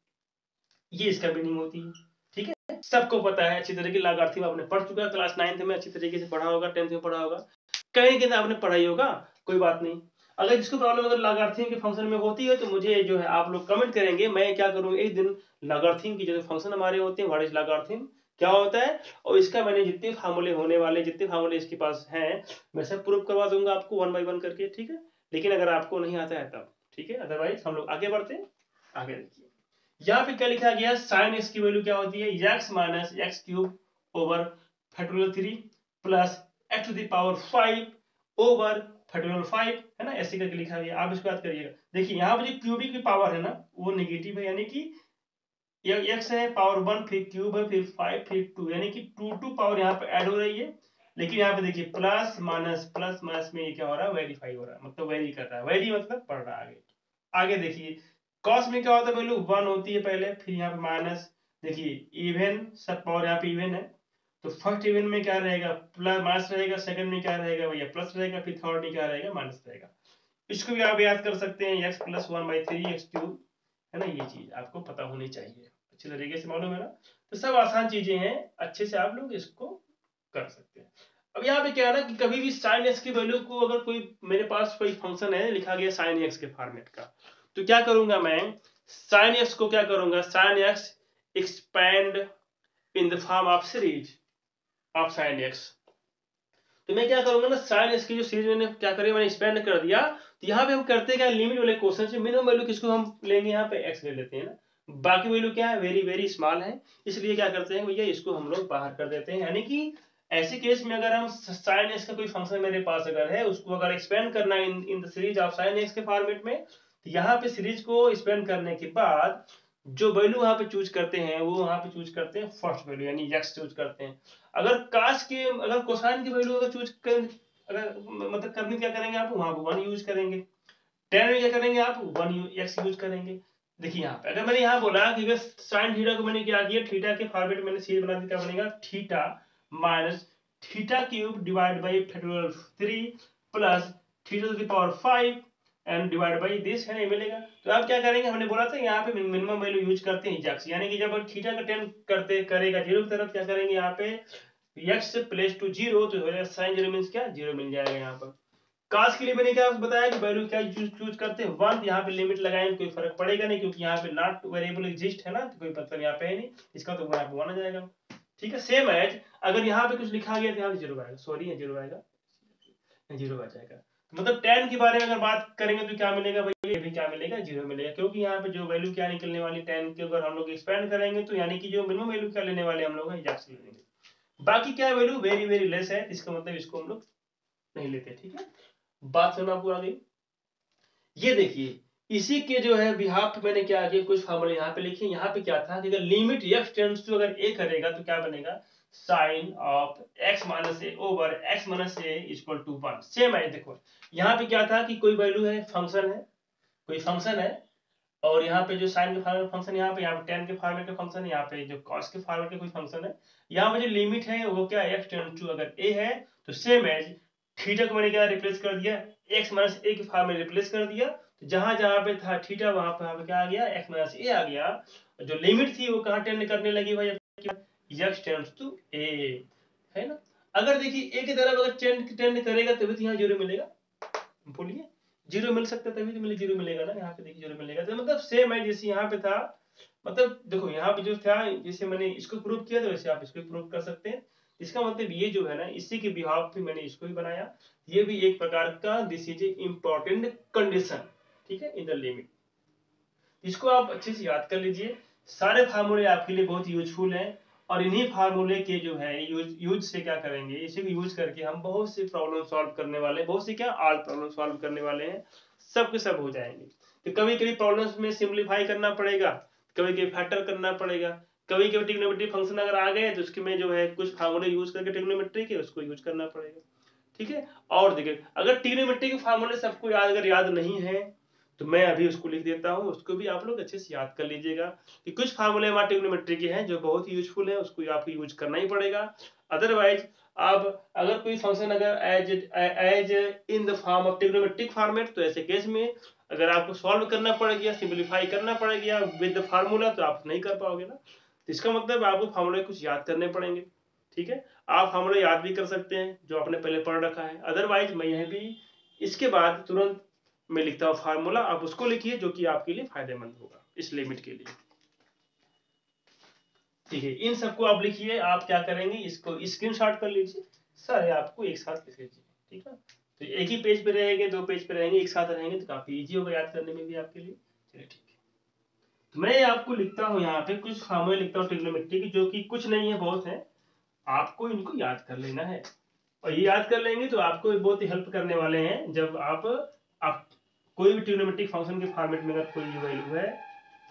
ये इसका मीनिंग होती है, ठीक है, सबको पता है अच्छी तरीके, लॉगरिथम आपने पढ़ चुका है क्लास 9th में, अच्छी तरीके से पढ़ा होगा, 10th में पढ़ा होगा, कहीं कहीं आपने पढ़ाई होगा, कोई बात नहीं। अगर जिसको प्रॉब्लम अगर लॉगरिथम के फंक्शन में होती है तो मुझे जो है आप लोग कमेंट करेंगे, मैं क्या करूंगा एक दिन लॉगरिथम की जो फंक्शन हमारे होते हैं, व्हाट इज लॉगरिथम, क्या होता है, और इसका मैंने जितने फार्मूले होने वाले, जितने फार्मूले इसके पास हैं, मैं सब प्रूव करवा दूंगा आपको 1 बाय 1 करके, ठीक है। लेकिन अगर आपको नहीं आता है तब, ठीक है, अदरवाइज हम लोग आगे बढ़ते हैं। आगे देखिए यहाँ पे क्या लिखा गया, साइन एक्स की वैल्यू क्या होती है, x minus x cube over factorial 3 plus x to the power 5 over factorial 5, है ना, ऐसे करके लिखा गया। आप इसको याद करिएगा। देखिए यहाँ पे जो क्यूबिक की पावर है ना वो नेगेटिव है, यानी कि एक्स है पावर 1, फिर क्यूब है, फिर 5, फिर 2, यानी कि 2 पावर यहाँ पे ऐड हो रही है। लेकिन यहाँ पे देखिए प्लस माइनस में ये क्या हो रहा है, वेरीफाई हो रहा है, मतलब वेरी कर रहा है, वेरी मतलब पढ़ रहा है आगे। आगे देखिए कॉस में क्या होता है, वैल्यू 1 होती है पहले, फिर यहाँ पे माइनस, देखिए इवन सब पावर यहाँ पे इवन है, तो फर्स्ट इवन में क्या रहेगा, प्लस माइनस रहेगा, सेकंड में क्या रहेगा भैया प्लस रहेगा, फिर थर्ड में क्या रहेगा, माइनस रहेगा। इसको भी आप याद कर सकते हैं, एक्स प्लस 1/3 एक्स क्यूब, है ना, ये चीज आपको पता होनी चाहिए, अच्छे तरीके से मालूम है ना। तो सब आसान चीजें हैं, अच्छे से आप लोग इसको कर सकते हैं। अब यहाँ पे क्या है ना कि कभी भी साइन एक्स की वैल्यू को, अगर कोई मेरे पास कोई फंक्शन है लिखा गया साइन एक्स के फॉर्मेट का, तो क्या करूंगा मैं, साइन एक्स को क्या करूंगा, sine x expand in the form of series of sine x. तो मैं क्या करूंगा ना, साइन एक्स की जो सीरीज मैंने क्या करी, मैंने एक्सपेंड कर दिया। तो यहाँ पे हम करते क्या, लिमिट वाले क्वेश्चन से मिनिमम वैल्यू किसको हम लेंगे, यहाँ पे एक्स ले लेते हैं ना, बाकी वैल्यू क्या है, वेरी वेरी स्मॉल है, इसलिए क्या करते हैं भैया इसको हम लोग बाहर कर देते हैं। यानी कि ऐसे केस में अगर हम साइन एक्स का कोई फंक्शन मेरे पास अगर है, उसको अगर एक्सपेंड करना in the series of sine x के फॉर्मेट में, तो यहाँ पे सीरीज को एक्सपेंड करने के बाद जो वैल्यू वहां पे चूज करते हैं, वो वहां पे चूज करते हैं फर्स्ट वैल्यू, यानी एक्स चूज करते हैं। अगर काश के, अगर कोसाइन की वैल्यू अगर चूज कर, अगर मतलब करनी, क्या करेंगे आप वहां पर 1 यूज करेंगे, टेन में क्या करेंगे आप 1 एक्स यूज करेंगे। देखिए यहाँ पे अगर मैंने यहाँ बोला कि अगर साइन थीटा को मैंने क्या किया, थीटा के फॉर्मेट मैंने सीरीज बना दी, क्या बनेगा, theta minus theta cube divide by factorial 3 plus theta two the power 5 and divide by this है ना, ये मिलेगा। तो आप क्या करेंगे, हमने बोला था यहाँ पे मिनिमम वैल्यू यूज करते हैं एग्जैक्ट, यानी कि जब थीटा का टेन करते करेगा जीरो की तरफ, क्या करेंगे यहाँ पे x प्लस टू जीरो, तो हो जाएगा साइन जीरो मीन्स क्या, जीरो मिल जाएगा यहाँ पर। काश के लिए मैंने क्या बताया कि वैल्यू क्या चूज करते हैं, वन, यहाँ पे लिमिट लगाएंगे कोई फर्क पड़ेगा नहीं, क्योंकि यहाँ पे नॉट वेरिएबल एग्जिस्ट है ना, तो कोई मतलब यहाँ पे है नहीं, इसका तो यहाँ पे वन आ जाएगा। ठीक है, सेम एज अगर यहाँ पे कुछ लिखा गया तो यहाँ पे जीरो आएगा, सॉरी जीरो आएगा, जीरो आ जाएगा। मतलब टेन के बारे में अगर बात करेंगे तो क्या मिलेगा भैया, ये भी क्या मिलेगा, जीरो मिलेगा, क्योंकि यहाँ पे जो वैल्यू क्या निकलने वाली टेन के अगर हम लोग एक्सपेंड करेंगे तो यानी कि जो मिनिमम वैल्यू क्या लेने वाले हम लोग एग्जैक्ट लेंगे, बाकी क्या वैल्यू वेरी वेरी लेस है, इसका मतलब इसको हम लोग नहीं लेते। ठीक है, बात सुना आपको आ गई। ये देखिए इसी के जो है बिहाफ पे मैंने क्या किया, कुछ फॉर्मूले यहाँ पे लिखे। यहाँ पे क्या था कि अगर लिमिट x टेंड्स टू अगर a करेगा तो क्या बनेगा, sine of x minus A over x minus A equal to 1। Same है, देखो यहाँ पे क्या था कि कोई वैल्यू है, फंक्शन है, कोई फंक्शन है, और यहाँ पे जो साइन के फॉर्मेट फंक्शन, यहाँ पे टेन के फॉर्मेट का फंक्शन है, यहाँ पे जो कॉस के फॉर्मेट का कोई फंक्शन है। यहाँ पे जो लिमिट है वो क्या है, x टेंड्स टू अगर a है तो सेम एज थीटा को मैंने क्या रिप्लेस कर दिया, x माइनस ए के फॉर्म में रिप्लेस कर दिया, तो जहां जहां पे था थीटा वहां पे क्या आ गया, x माइनस ए आ गया। जो लिमिट थी वो कहां टेंड करने लगी भाई, x टेंड्स टू a, है ना। अगर देखिए a की तरफ अगर टेंड करेगा तभी तो यहाँ जीरो मिलेगा, बोलिए जीरो मिल सकता है, तभी तो मिले जीरो मिलेगा ना, यहाँ पे देखिए जीरो मिलेगा, तो मतलब सेम है जैसे यहाँ पे था। मतलब देखो यहाँ पे जो था, जैसे मैंने इसको प्रूव किया था वैसे आप इसको प्रूव कर सकते हैं। इसका मतलब ये जो है ना, इसी के बिहाफ पे मैंने इसको भी बनाया, ये भी एक प्रकार का this is a important condition, ठीक है, इन द लिमिट। इसको आप अच्छे से याद कर लीजिए, सारे फार्मूले आपके लिए बहुत यूजफुल हैं, और इन्हीं फार्मूले के जो है यूज से क्या करेंगे, इसी को यूज करके हम बहुत सी प्रॉब्लम सॉल्व करने वाले हैं, बहुत सी क्या ऑल प्रॉब्लम सॉल्व करने वाले हैं, सब के सब हो जाएंगे। तो कभी कभी प्रॉब्लम्स में सिंप्लीफाई करना पड़ेगा, कभी कभी फैक्टर करना पड़ेगा, कभी कभी ट्रिग्नोमेट्री फंक्शन अगर आ गए तो उसके में जो है कुछ फार्मूले यूज करके ट्रिग्नोमेट्री के उसको यूज करना पड़ेगा। ठीक है, और देखिए अगर ट्रिग्नोमेट्री के फार्मूले सबको अगर याद नहीं है तो मैं अभी उसको लिख देता हूँ, उसको भी आप लोग अच्छे से याद कर लीजिएगा कि कुछ फार्मूले हमारे ट्रिग्नोमेट्री के हैं जो बहुत ही यूजफुल है, उसको आपको यूज करना ही पड़ेगा। अदरवाइज आप अगर कोई फंक्शन अगर as in the form of trigonometric format, तो ऐसे केस में अगर आपको सॉल्व करना पड़ेगा, सिंप्लीफाई करना पड़ेगा विद द फार्मूला, तो आप नहीं कर पाओगे ना। तो इसका मतलब आपको फार्मूले कुछ याद करने पड़ेंगे। ठीक है, आप फार्मूला याद भी कर सकते हैं जो आपने पहले पढ़ रखा है, अदरवाइज मैं यह भी इसके बाद तुरंत मैं लिखता हूँ फार्मूला, आप उसको लिखिए जो कि आपके लिए फायदेमंद होगा इस लिमिट के लिए। ठीक है, इन सबको आप लिखिए, आप क्या करेंगे इसको स्क्रीनशॉट कर लीजिए, सारे आपको एक साथ लिख लीजिए। ठीक है, तो एक ही पेज पे रहेंगे, दो पेज पे रहेंगे, एक साथ रहेंगे तो काफी इजी होगा याद करने में भी आपके लिए। चलिए ठीक है, तो मैं आपको लिखता हूँ यहाँ पे कुछ फार्मूले लिखता हूँ ट्रिग्नोमेट्री की, जो कि कुछ नहीं है बहुत है, आपको इनको याद कर लेना है, और ये याद कर लेंगे तो आपको बहुत ही हेल्प करने वाले हैं जब आप कोई भी ट्रिग्नोमेट्रिक फंक्शन के फॉर्मेट में अगर कोई वैल्यू है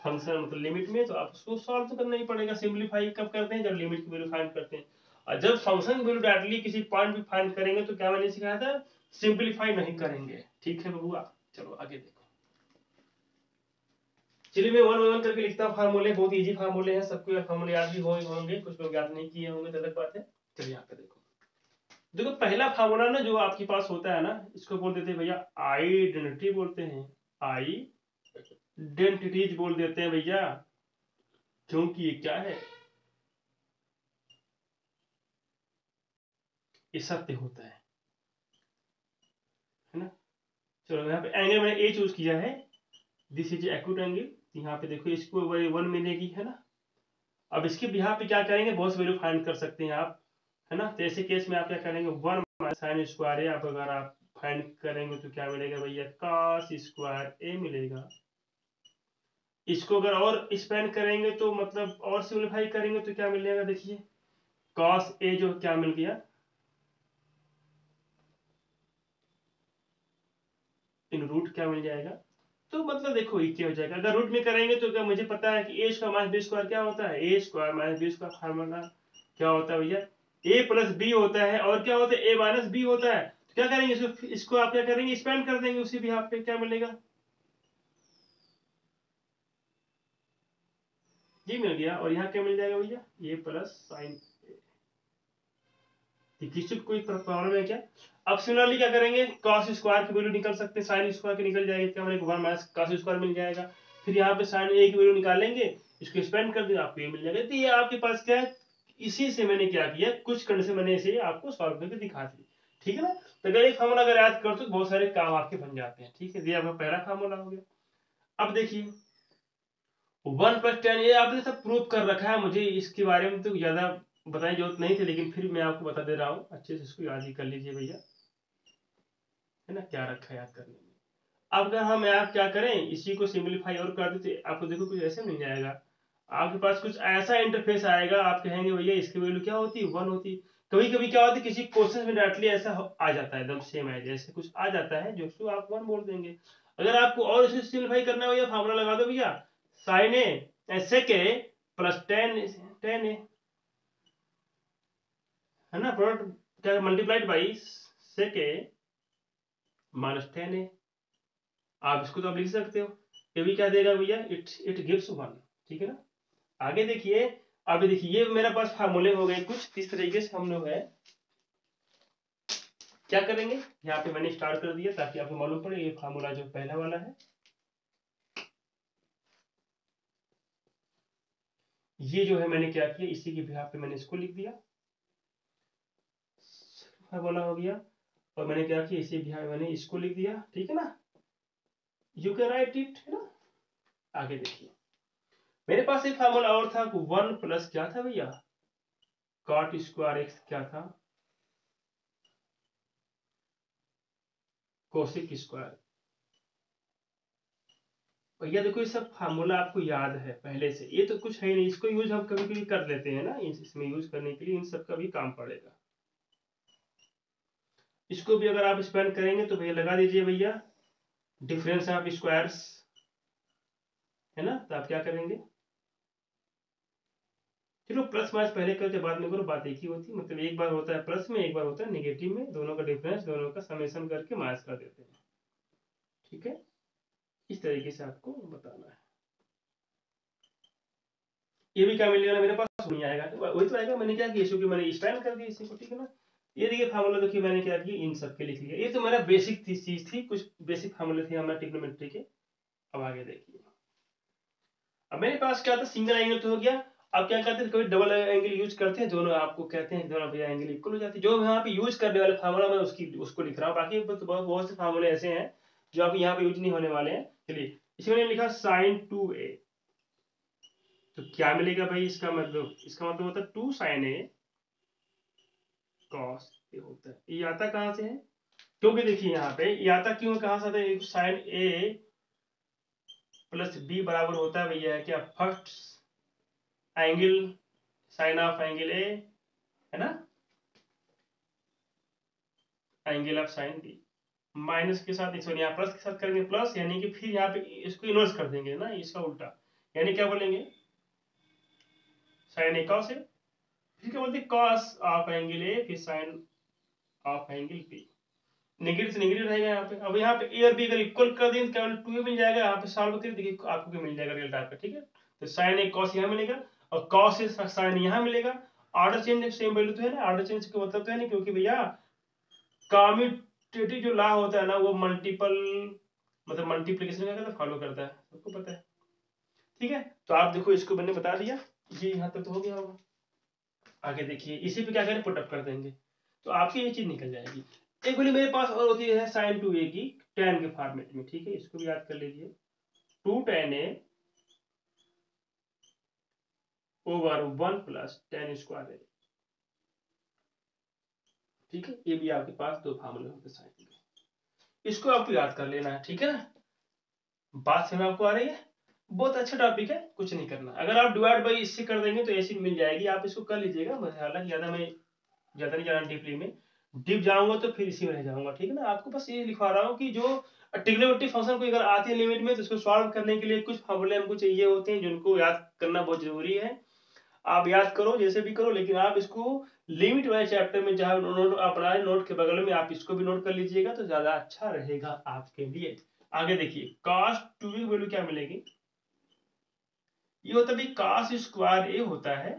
फंक्शन मतलब लिमिट में, तो आप उसको सॉल्व तो करना ही पड़ेगा। सिंप्लीफाई कब करते हैं, जब लिमिट की वैल्यू फाइंड करते हैं, और जब फंक्शन की वैल्यू डायरेक्टली किसी पॉइंट पे फाइंड करेंगे तो क्या मैंने सिखाया था, सिंप्लीफाई नहीं करेंगे। ठीक है बबुआ, चलो आगे देखो। चलिए मैं वन वन करके लिखता हूँ फार्मूले, बहुत इजी फार्मूले हैं, सबको फार्मूले याद भी होंगे, कुछ लोग याद नहीं किए होंगे तो अलग बात है। चलिए यहाँ पे देखो, देखो पहला फार्मूला ना जो आपके पास होता है ना, इसको बोल देते हैं भैया आइडेंटिटी बोलते हैं, आइडेंटिटीज बोल देते हैं भैया, क्योंकि ये क्या है, ये सत्य होता है ना। चलो यहाँ पे एंगल मैंने ए चूज किया है, दिस इज एक्यूट एंगल, यहाँ पे देखो इसको वन मिलेगी है ना। अब इसके बिहार पे क्या करेंगे, बहुत से वैल्यू फाइंड कर सकते हैं आप, है ना। तो ऐसे केस में आप क्या करेंगे, वन साइन स्क्वायर ए, आप अगर आप फाइंड करेंगे तो क्या मिलेगा भैया, कॉस स्क्वायर ए मिलेगा। इसको अगर और एक्सपेंड करेंगे तो मतलब और सिंप्लीफाई करेंगे तो क्या मिलेगा, देखिए कॉस ए जो क्या मिल गया, इन रूट क्या मिल जाएगा। तो मतलब देखो ये क्या हो जाएगा, अगर रूट में करेंगे तो क्या मुझे पता है कि A square minus B square क्या होता है, A square minus B square formula क्या होता है भैया, ए प्लस बी होता है, और क्या होता है ए माइनस बी होता है। तो क्या करेंगे इसको आप क्या करेंगे, एक्सपेंड कर देंगे, उसी भी आप पे क्या मिलेगा, ये मिल गया, और यहाँ क्या मिल जाएगा भैया, ए प्लस साइन। किसी को कोई प्रॉब्लम है क्या, अब सिमिलरली क्या करेंगे, कॉस स्क्वायर की वैल्यू निकल सकते हैं, साइन स्क्वायर की निकल जाएगी, क्या मैंने 1 माइनस कॉस स्क्वायर मिल जाएगा। फिर यहाँ पे साइन ए की वैल्यू निकालेंगे, इसको एक्सपेंड कर देंगे, आपको ये मिल जाएगा। तो ये आपके पास क्या है, इसी से मैंने क्या किया, कुछ कंडीशन मैंने इसे आपको सॉल्व करके दिखा दी, ठीक है ना। तो अगर एक फार्मूला अगर याद कर तो बहुत सारे काम आपके बन जाते हैं, ठीक है। ये आपका पहला फार्मूला हो गया। अब देखिए 1 + 10 ये आपने सब प्रूव कर रखा है, मुझे इसके बारे में तो ज्यादा बताने की जरूरत नहीं थी, लेकिन फिर मैं आपको बता दे रहा हूँ, अच्छे से इसको याद ही कर लीजिए भैया, है ना, क्या रखा है याद करने में। अब अगर हम याद क्या करें, इसी को सिंपलीफाई और कर देते, आपको देखो कुछ ऐसे मिल जाएगा, आपके पास कुछ ऐसा इंटरफेस आएगा, आप कहेंगे भैया इसकी वैल्यू क्या होती है, 1 होती। कभी कभी क्या होती है, किसी क्वेश्चन में डायरेक्टली ऐसा आ जाता है, एकदम सेम है जैसे कुछ आ जाता है, जो आप 1 बोल देंगे। अगर आपको और इसे सिंपलीफाई करना है भैया, फार्मूला लगा दो भैया, sine A sec A plus tan A, है ना, प्रोडक्ट क्या multiplied by sec A minus 10 A. आप इसको तो आप लिख सकते हो, ये भी क्या देगा भैया, इट गिव्स 1, ठीक है ना। आगे देखिए, अभी देखिए ये मेरे पास फार्मूले हो गए कुछ इस तरीके से, हम लोग है क्या करेंगे, यहाँ पे मैंने स्टार्ट कर दिया ताकि आपको मालूम पड़े, ये फार्मूला जो पहला वाला है, ये जो है मैंने क्या किया, इसी के बिहाफ पे मैंने इसको लिख दिया, फार्मूला हो गया। और मैंने क्या किया, इसी बिहाफ मैंने इसको लिख दिया, ठीक है ना, यू कैन राइट इट, है ना। आगे देखिए मेरे पास एक फार्मूला और था, 1 प्लस क्या था भैया, कॉट स्क्वायर एक्स क्या था, कोसिक स्क्वायर। भैया देखो ये सब फार्मूला आपको याद है पहले से, ये तो कुछ है नहीं, इसको यूज हम कभी कभी कर लेते हैं ना, इसमें यूज करने के लिए इन सब का भी काम पड़ेगा। इसको भी अगर आप स्पेंड करेंगे तो भैया लगा दीजिए भैया, डिफरेंस ऑफ स्क्वायर्स, है ना। तो आप क्या करेंगे, चलो प्लस माइनस पहले करके बाद में करो, बात एक ही होती है, मतलब एक बार होता है प्लस में, एक बार होता है नेगेटिव में, दोनों का डिफरेंस, दोनों का समेशन करके माइनस कर देते हैं, ठीक है। इस तरीके से आपको बताना है। ये भी क्या मिलेगा मेरे पास, नहीं आएगा, वही तो आएगा। मैंने क्या किया, इसको मैंने स्पेंड कर दिया इसी को, ठीक है ना। ये देखिए फार्मूला देखिए मैंने क्या किया, इन सब के लिख लिया, ये तो मेरा बेसिक चीज थी, कुछ बेसिक फार्मूले थे हमारे ट्रिग्नोमेट्री के। अब आगे देखिए, अब मेरे पास क्या था, सिंगल एंगल तो हो गया। अब क्या करते हैं, कभी डबल एंगल यूज करते हैं, दोनों आपको कहते हैं दोनों भैया एंगल इक्वल हो जाती है, जो यहाँ पे यूज करने वाले फार्मूला मैं उसको लिख रहा हूँ, बाकी तो बहुत से फार्मूले ऐसे हैं जो आप यहाँ पे यूज नहीं होने वाले हैं। चलिए इसमें मैंने लिखा साइन 2a, तो क्या मिलेगा भाई, इसका मतलब होता है 2 साइन ए कॉस ए होता है। ये आता कहाँ से है, क्योंकि देखिए यहाँ पे ये आता क्यों, कहाँ से आता है, साइन ए प्लस बी बराबर होता है भैया क्या, first angle sine of angle A, है ना, angle of sine B, minus के साथ सॉरी यहाँ प्लस के साथ करेंगे प्लस, यानी कि फिर यहाँ पे इसको इनवर्स कर देंगे ना, इसका उल्टा, यानी क्या बोलेंगे, साइन ए कॉस ए, फिर क्या बोलते हैं कॉस ऑफ एंगल ए, फिर sine of angle B, negative से नेगेटिव रहेगा यहाँ पे। अब यहाँ पे ए और बी अगर इक्वल कर दें तो 2 मिल जाएगा, यहाँ पे सॉल्व करके देखिए आपको क्या मिल जाएगा रियल टाइप का, ठीक है। तो साइन ए कॉस यहाँ मिलेगा, और कॉस ए साइन यहाँ मिलेगा। ऑर्डर चेंज सेम वैल्यू तो है ना, ऑर्डर चेंज का मतलब तो है नहीं, क्योंकि भैया कम्यूटेटिव जो लॉ होता है ना, वो मल्टीपल मतलब मल्टीप्लीकेशन का फॉलो करता है, सबको पता है, ठीक है। तो आप देखो इसको मैंने बता दिया, ये यहाँ तक तो हो गया होगा। आगे देखिए इसी पे क्या करें, पुटअप कर देंगे, तो आपकी ये चीज निकल जाएगी। एक वैल्यू मेरे पास और होती है साइन 2a की tan के फॉर्मेट में, ठीक है, इसको भी याद कर लीजिए, 2 tan a over 1 plus tan square a, ठीक है। ये भी आपके पास दो फार्मूले होते हैं साइन के, इसको आपको याद कर लेना है, ठीक है ना। बात समझ आपको आ रही है, बहुत अच्छा टॉपिक है, कुछ नहीं करना। अगर आप डिवाइड बाई इससे कर देंगे तो ऐसी मिल जाएगी, आप इसको कर लीजिएगा, हालांकि ज्यादा नहीं जाना डीपली में, डीप जाऊंगा तो फिर इसी में रह जाऊंगा, ठीक है ना। आपको बस ये लिखवा रहा हूँ कि जो ट्रिग्नोमेट्री फंक्शन को अगर आती है लिमिट में, तो उसको सॉल्व करने के लिए कुछ फॉर्मूले हमको चाहिए होते हैं, जिनको याद करना बहुत जरूरी है। आप याद करो जैसे भी करो, लेकिन आप इसको लिमिट वाले चैप्टर में जहां नोट अपना नोट के बगल में आप इसको भी नोट कर लीजिएगा, तो ज्यादा अच्छा रहेगा आपके लिए। आगे देखिए cos 2a की वैल्यू क्या मिलेगी, ये होता है cos स्क्वायर ए होता है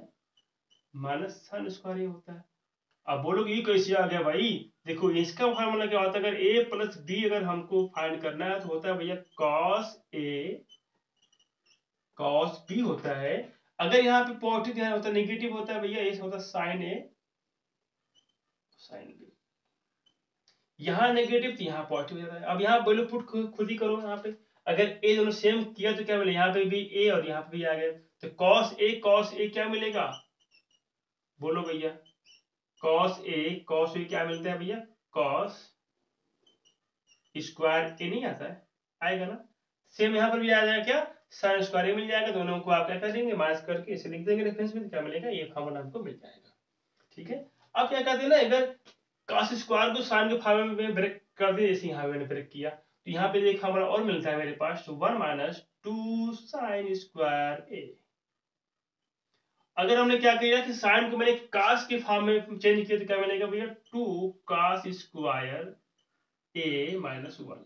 माइनस sin स्क्वायर ए होता है। अब बोलोगे ये कैसे आ गया भाई, देखो इसका फार्मूला क्या होता है, अगर a प्लस बी अगर हमको फाइंड करना है तो होता है भैया cos a cos b होता है। अगर यहाँ पे पॉजिटिव ध्यान होता है, नेगेटिव होता है भैया, ये होता है sin a sin b। यहाँ नेगेटिव तो यहाँ पॉजिटिव जाता है। अब यहाँ वैल्यू पुट खुद ही करो यहाँ पे। अगर a दोनों सेम किया तो क्या मिलेगा, यहाँ पे भी a और यहाँ पे भी आ गया, तो cos a क्या मिलेगा, बोलो भैया। cos a क्या मिलता है भैया, cos स्क्वायर a नहीं आता है, आएगा ना। सेम यहाँ पर भी आ जाएगा क्या, sin स्क्वायर a मिल जाएगा। दोनों को आप क्या कर देंगे, माइनस करके इसे लिख देंगे रेफरेंस में, तो क्या मिलेगा, ये फार्मूला हमको मिल जाएगा। ठीक है। अब क्या कहते हैं ना, अगर cos स्क्वायर को sin के फार्मूले में ब्रेक कर दे, जैसे यहाँ मैंने ब्रेक किया, तो यहाँ पे एक फार्मूला और मिलता है मेरे पास, तो 1 माइनस 2 sin स्क्वायर a। अगर हमने क्या किया कि sin को मैंने cos के फॉर्म में चेंज किया, तो क्या मिलेगा भैया, 2 cos स्क्वायर a माइनस 1।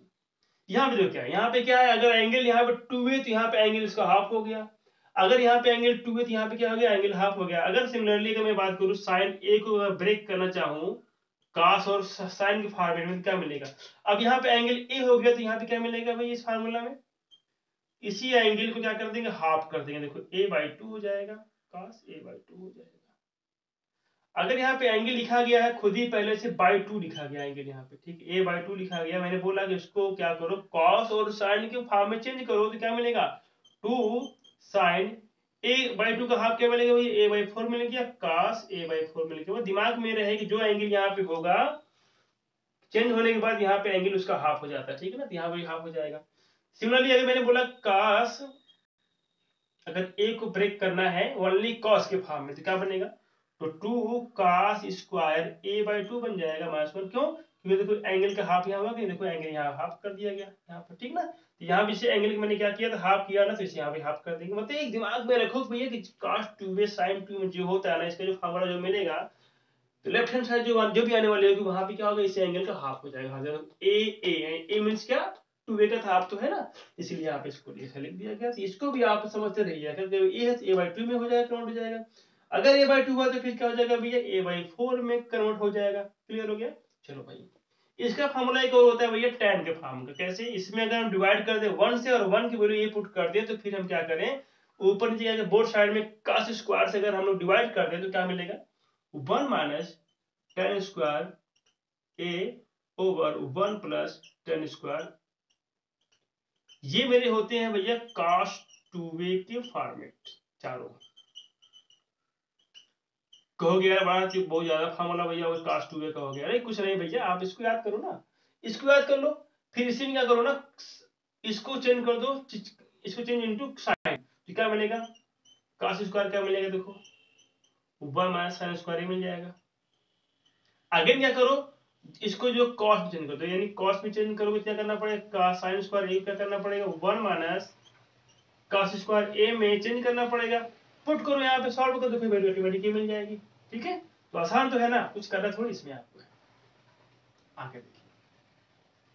यहाँ पे जो क्या है, यहाँ पे क्या है, अगर एंगल यहाँ पे 2 है तो यहाँ पे एंगल इसका हाफ हो गया। अगर यहाँ पे एंगल 2 है तो यहाँ पे क्या हो गया, एंगल हाफ हो गया। अगर सिमिलरली अगर मैं बात करूँ साइन ए को ब्रेक करना चाहूँ cos और साइन के फॉर्मेट में, तो क्या मिलेगा। अब यहाँ पे एंगल ए हो गया, तो यहाँ पे क्या मिलेगा भाई, इस फार्मूला में इसी एंगल को क्या कर देंगे, हाफ कर देंगे। देखो a/2 हो जाएगा, cos a/2 हो जाएगा। अगर यहाँ पे एंगल लिखा गया है खुद ही पहले से by2 लिखा गया एंगल यहाँ पे, ठीक है, a/2 लिखा गया, मैंने बोला कि इसको क्या करो, cos और sin के फॉर्म में चेंज करो, तो क्या मिलेगा, 2 sin a/2 का हाफ क्या मिलेगा भाई, a/4 मिल गया, cos a/4 मिल गया। वो दिमाग में रहे कि जो एंगल यहाँ पे होगा चेंज होने के बाद यहाँ पे एंगल उसका हाफ हो जाता है, ठीक है ना, तो यहाँ पे हाफ हो जाएगा। सिमिलरली अगर मैंने बोला cos, अगर a को ब्रेक करना है ओनली cos के फॉर्म में, तो क्या बनेगा, तो 2 cos स्क्वायर a/2 बन जाएगा -1। क्यों, क्योंकि देखो एंगल का हाफ यहाँ हुआ, देखो एंगल यहाँ हाफ कर दिया गया यहाँ पर, ठीक ना। तो यहाँ भी से एंगल मैंने क्या किया था, हाफ किया ना, तो इसे यहाँ पे हाफ कर देंगे। मतलब एक दिमाग में रखो भैया कि cos 2 sin 2 जो होता है ना, इसका जो फार्मूला जो मिलेगा, तो लेफ्ट हैंड साइड जो भी आने वाली होगी वहां पे क्या होगा, इस एंगल का हाफ हो जाएगा। ए मींस क्या, 2a का हाफ तो है ना, इसीलिए यहाँ पे इसको ऐसा लिख दिया गया। तो इसको भी आप समझते रहिए, अगर ए है तो a/2 में हो जाएगा, कन्वर्ट हो जाएगा। अगर a/2 हुआ तो फिर क्या हो जाएगा भैया, a/4 में कन्वर्ट हो जाएगा। क्लियर हो गया। चलो भाई, इसका फार्मूला एक और होता है भैया tan के फॉर्म का। कैसे, इसमें अगर हम डिवाइड कर दे 1 से और 1 की वैल्यू ये पुट कर दे, तो फिर हम क्या करें, ऊपर नीचे जाके बोथ साइड में cos स्क्वायर से अगर हम लोग डिवाइड कर दे, तो क्या मिलेगा, 1 minus tan square a over 1 plus tan square. ये मेरे होते हैं भैया cos 2a के फॉर्मेट चारों। कहोगे यार बड़ा बहुत ज्यादा फार्मूला भैया, और cos 2a का हो गया। अरे कुछ नहीं भैया, आप इसको याद करो ना, इसको याद कर लो, फिर इसी में क्या करो ना, इसको चेंज कर दो, इसको चेंज इनटू साइन, तो क्या मिलेगा, cos स्क्वायर क्या मिलेगा, देखो 1 माइनस sin स्क्वायर मिल जाएगा। अगेन क्या करो, इसको जो कॉस में चेंज कर दो, यानी कॉस में चेंज करोगे क्या करना पड़ेगा, साइन स्क्वायर ए क्या करना पड़ेगा, 1 माइनस cos स्क्वायर ए में चेंज करना पड़ेगा। पुट करो यहाँ पे, सॉल्व कर दो, फिर वैल्यू ऑटोमेटिकली मिल जाएगी। ठीक है, तो आसान तो है ना, कुछ करना थोड़ी इसमें आपको है। आगे देखिए,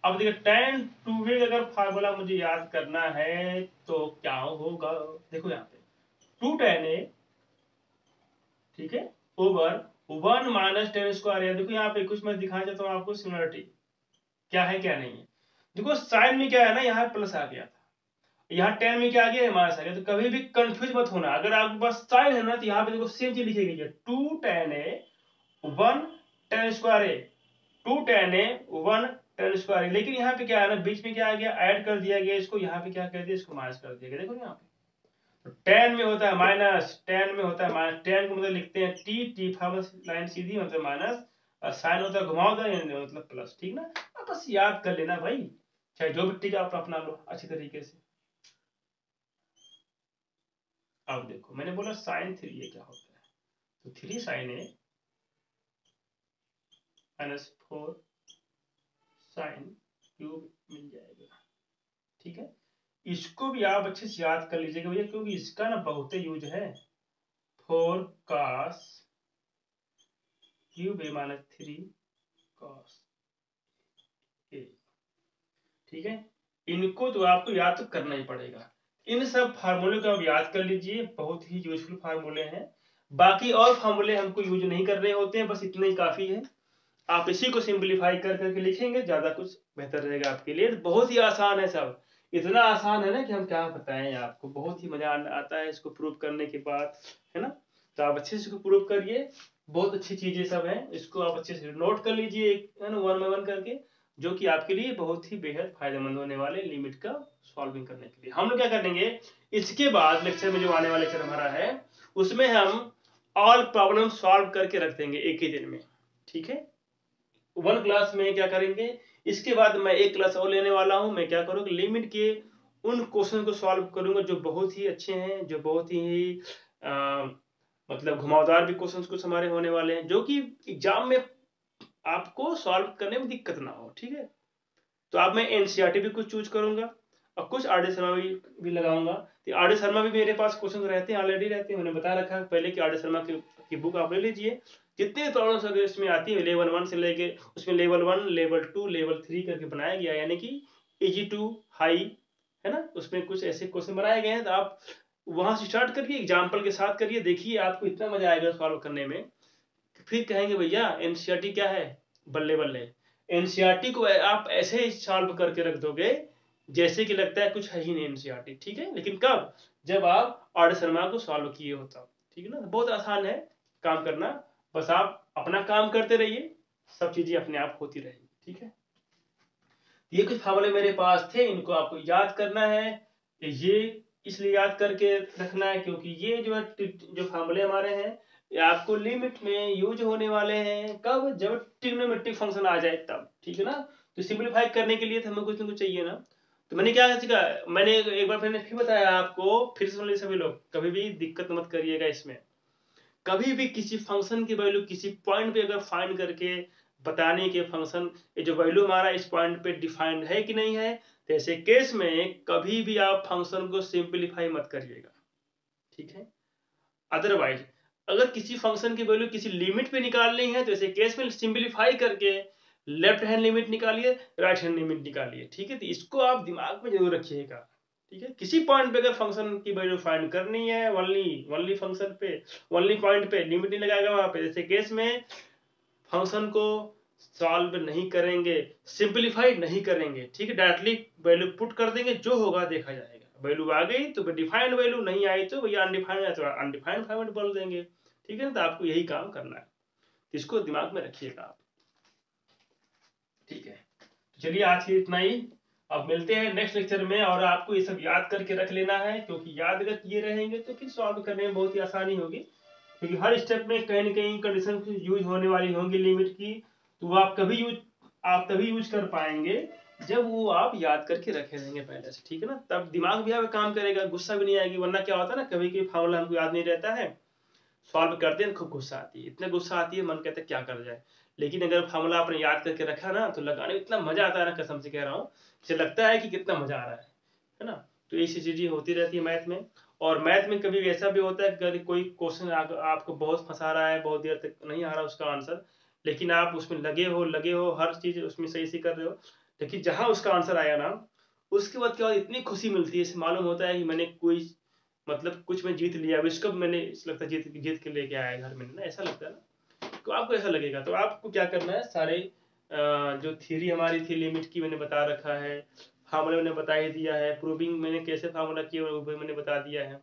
अब देखिए tan 2a अगर फार्मूला मुझे याद करना है तो क्या होगा, देखो यहाँ पे 2 tan a, ठीक है, ओवर 1 माइनस tan स्क्वायर है। देखो यहाँ पे कुछ मैं दिखाना चाहता हूँ आपको, सिमिलरिटी क्या है क्या नहीं है। देखो साइन में क्या है ना, यहाँ प्लस आ गया था, यहाँ tan में क्या आ गया, माइनस आ गया। तो कभी भी कंफ्यूज मत होना, अगर आपके पास साइन है ना, तो यहाँ पे देखो सेम चीज लिखी गई है, 2 tan a 1 tan square a, 2 tan a 1 tan square a। लेकिन यहाँ पे क्या है ना, बीच में क्या आ गया, ऐड कर दिया गया इसको, यहाँ पे क्या कर दिया, इसको माइनस कर दिया गया। देखो यहाँ पे तो tan में होता है माइनस, tan में होता है माइनस, tan को मतलब लिखते हैं टी लाइन सीधी मतलब माइनस, और साइन होता है घुमावदार मतलब प्लस। ठीक ना, अब बस याद कर लेना भाई, चाहे जो भी टिक आप अपना लो अच्छी तरीके से। अब देखो मैंने बोला साइन 3a क्या होता है, तो 3 sin a minus 4 sin cube मिल जाएगा। ठीक है, इसको भी आप अच्छे से याद कर लीजिएगा भैया, क्योंकि इसका ना बहुत यूज है, 4 cos cube a minus 3 cos a। ठीक है, इनको तो आपको याद तो करना ही पड़ेगा। इन सब फार्मूले को आप याद कर लीजिए, बहुत ही यूजफुल फार्मूले हैं। बाकी और फार्मूले हमको यूज नहीं करने होते हैं, बस इतना ही काफी है। आप इसी को सिंपलीफाई कर करके लिखेंगे, ज्यादा कुछ बेहतर रहेगा आपके लिए। बहुत ही आसान है सब, इतना आसान है ना कि हम क्या बताएं आपको, बहुत ही मजा आता है इसको प्रूव करने के बाद, है ना। तो आप अच्छे से इसको प्रूव करिए, बहुत अच्छी चीजें सब हैं, इसको आप अच्छे से नोट कर लीजिए, है ना, वन बाय वन करके, जो कि आपके लिए बहुत ही बेहद फायदेमंद होने वाले लिमिट का सॉल्विंग करने के लिए। हम लोग क्या करेंगे इसके बाद लेक्चर में, जो आने वाला लेक्चर हमारा है, उसमें हम ऑल प्रॉब्लम सॉल्व करके रख देंगे एक ही दिन में, ठीक है। वन क्लास में क्या करेंगे, इसके बाद मैं एक क्लास और लेने वाला हूं, मैं क्या करूंगा लिमिट के उन क्वेश्चन को सॉल्व करूंगा जो बहुत ही अच्छे हैं, जो बहुत ही मतलब घुमावदार भी क्वेश्चन कुछ हमारे होने वाले हैं, जो कि एग्जाम में आपको सॉल्व करने में दिक्कत ना हो, ठीक है। तो अब मैं एनसीईआरटी भी कुछ चूज करूंगा और कुछ आर डी शर्मा भी लगाऊंगा। तो आर डी शर्मा भी मेरे पास क्वेश्चन रहते हैं, ऑलरेडी रहते हैं, मैंने बता रखा है पहले कि आर डी शर्मा की बुक आप ले लीजिए। जितने प्रॉब्लम्स अगर इसमें आती है लेवल 1 से लेके, उसमें लेवल 1 लेवल 2 लेवल 3 करके बनाया गया, यानी कि इजी टू हाई, है ना। उसमें कुछ ऐसे क्वेश्चन बनाए गए हैं, तो आप वहां से स्टार्ट करिए, एग्जाम्पल के साथ करिए, देखिए आपको इतना मजा आएगा सॉल्व करने में, फिर कहेंगे भैया एनसीईआरटी क्या है, बल्ले बल्ले। एनसीईआरटी को आप ऐसे ही सॉल्व करके रख दोगे जैसे कि लगता है कुछ है ही नहीं एनसीईआरटी, ठीक है। लेकिन कब, जब आप आर शर्मा को सॉल्व किए हो तब, ठीक है ना। बहुत आसान है काम करना, बस आप अपना काम करते रहिए, सब चीजें अपने आप होती रहेंगी, ठीक है। ये कुछ फार्मूले मेरे पास थे, इनको आपको याद करना है। ये इसलिए याद करके रखना है क्योंकि ये जो फार्मूले हमारे हैं, ये आपको लिमिट में यूज होने वाले हैं, कब, जब ट्रिग्नोमेट्रिक फंक्शन आ जाए तब, ठीक है ना। तो सिंपलीफाई करने के लिए तो हमें कुछ ना कुछ चाहिए ना। तो मैंने क्या सीखा, मैंने एक बार मैंने फिर बताया आपको, फिर सुन लीजिए सभी लोग, कभी भी दिक्कत मत करिएगा इसमें। कभी भी किसी फंक्शन की वैल्यू किसी पॉइंट पे अगर फाइंड करके बताने के फंक्शन, ये जो वैल्यू हमारा इस पॉइंट पे डिफाइंड है कि नहीं है, तो ऐसे केस में कभी भी आप फंक्शन को सिंपलीफाई मत करिएगा, ठीक है। अदरवाइज अगर किसी फंक्शन की वैल्यू किसी लिमिट पे निकालनी है, तो ऐसे केस में सिंपलीफाई करके लेफ्ट हैंड लिमिट निकालिए, राइट हैंड लिमिट निकालिए, ठीक है। तो इसको आप दिमाग में जरूर रखिएगा, ठीक है। किसी पॉइंट पे अगर फंक्शन की वैल्यू फाइंड करनी है, ओनली ओनली फंक्शन पे, ओनली पॉइंट पे लिमिट नहीं लगाएगा वहां पे, जैसे केस में फंक्शन को सॉल्व नहीं करेंगे, सिंपलीफाई नहीं करेंगे, ठीक है। डायरेक्टली वैल्यू पुट कर देंगे, जो होगा देखा जाएगा। वैल्यू आ गई तो डिफाइंड वैल्यू, नहीं आई तो भैया अनडिफाइंड है तो अनडिफाइंड फॉर्मेट बोल देंगे, ठीक है। तो आपको यही काम करना है, इसको दिमाग में रखिएगा आप, ठीक है। तो चलिए आज के इतना ही, अब मिलते हैं नेक्स्ट लेक्चर में। और आपको ये सब याद करके रख लेना है, क्योंकि याद अगर किए रहेंगे तो फिर सॉल्व करने में बहुत ही आसानी होगी, क्योंकि हर स्टेप में कहीं ना कहीं कंडीशन यूज होने वाली होंगी लिमिट की, तो वो आप तभी यूज कर पाएंगे जब वो आप याद करके रखे रहेंगे पहले से, ठीक है ना। तब दिमाग भी आपका काम करेगा, गुस्सा भी नहीं आएगी। वरना क्या होता है ना, कभी कभी फार्मूला हमको याद नहीं रहता है, सॉल्व करते हैं खूब गुस्सा आती है, इतना गुस्सा आती है मन कहता है क्या कर जाए। लेकिन अगर फार्मूला आपने याद करके रखा ना, तो लगाने में इतना मजा आता है ना, कसम से कह रहा हूँ, इसे लगता है कि कितना मजा आ रहा है ना। तो ऐसी चीजें होती रहती है मैथ में। और मैथ में कभी ऐसा भी होता है कि अगर कोई क्वेश्चन आपको बहुत फंसा रहा है, बहुत देर तक नहीं आ रहा उसका आंसर, लेकिन आप उसमें लगे हो हर चीज उसमें सही से कर रहे हो, लेकिन जहां उसका आंसर आया ना, उसके बाद क्या इतनी खुशी मिलती है, इसे मालूम होता है कि मैंने कोई मतलब कुछ मैं जीत लिया, अब इसको मैंने लगता है जीत जीत के लेके आया घर में ना, ऐसा लगता है ना। तो आपको ऐसा लगेगा, तो आपको क्या करना है, सारे जो थ्योरी हमारी थी लिमिट की मैंने बता रखा है, फार्मूला मैंने बता ही दिया है, प्रूविंग मैंने कैसे फार्मूला किया वो भी मैंने बता दिया है।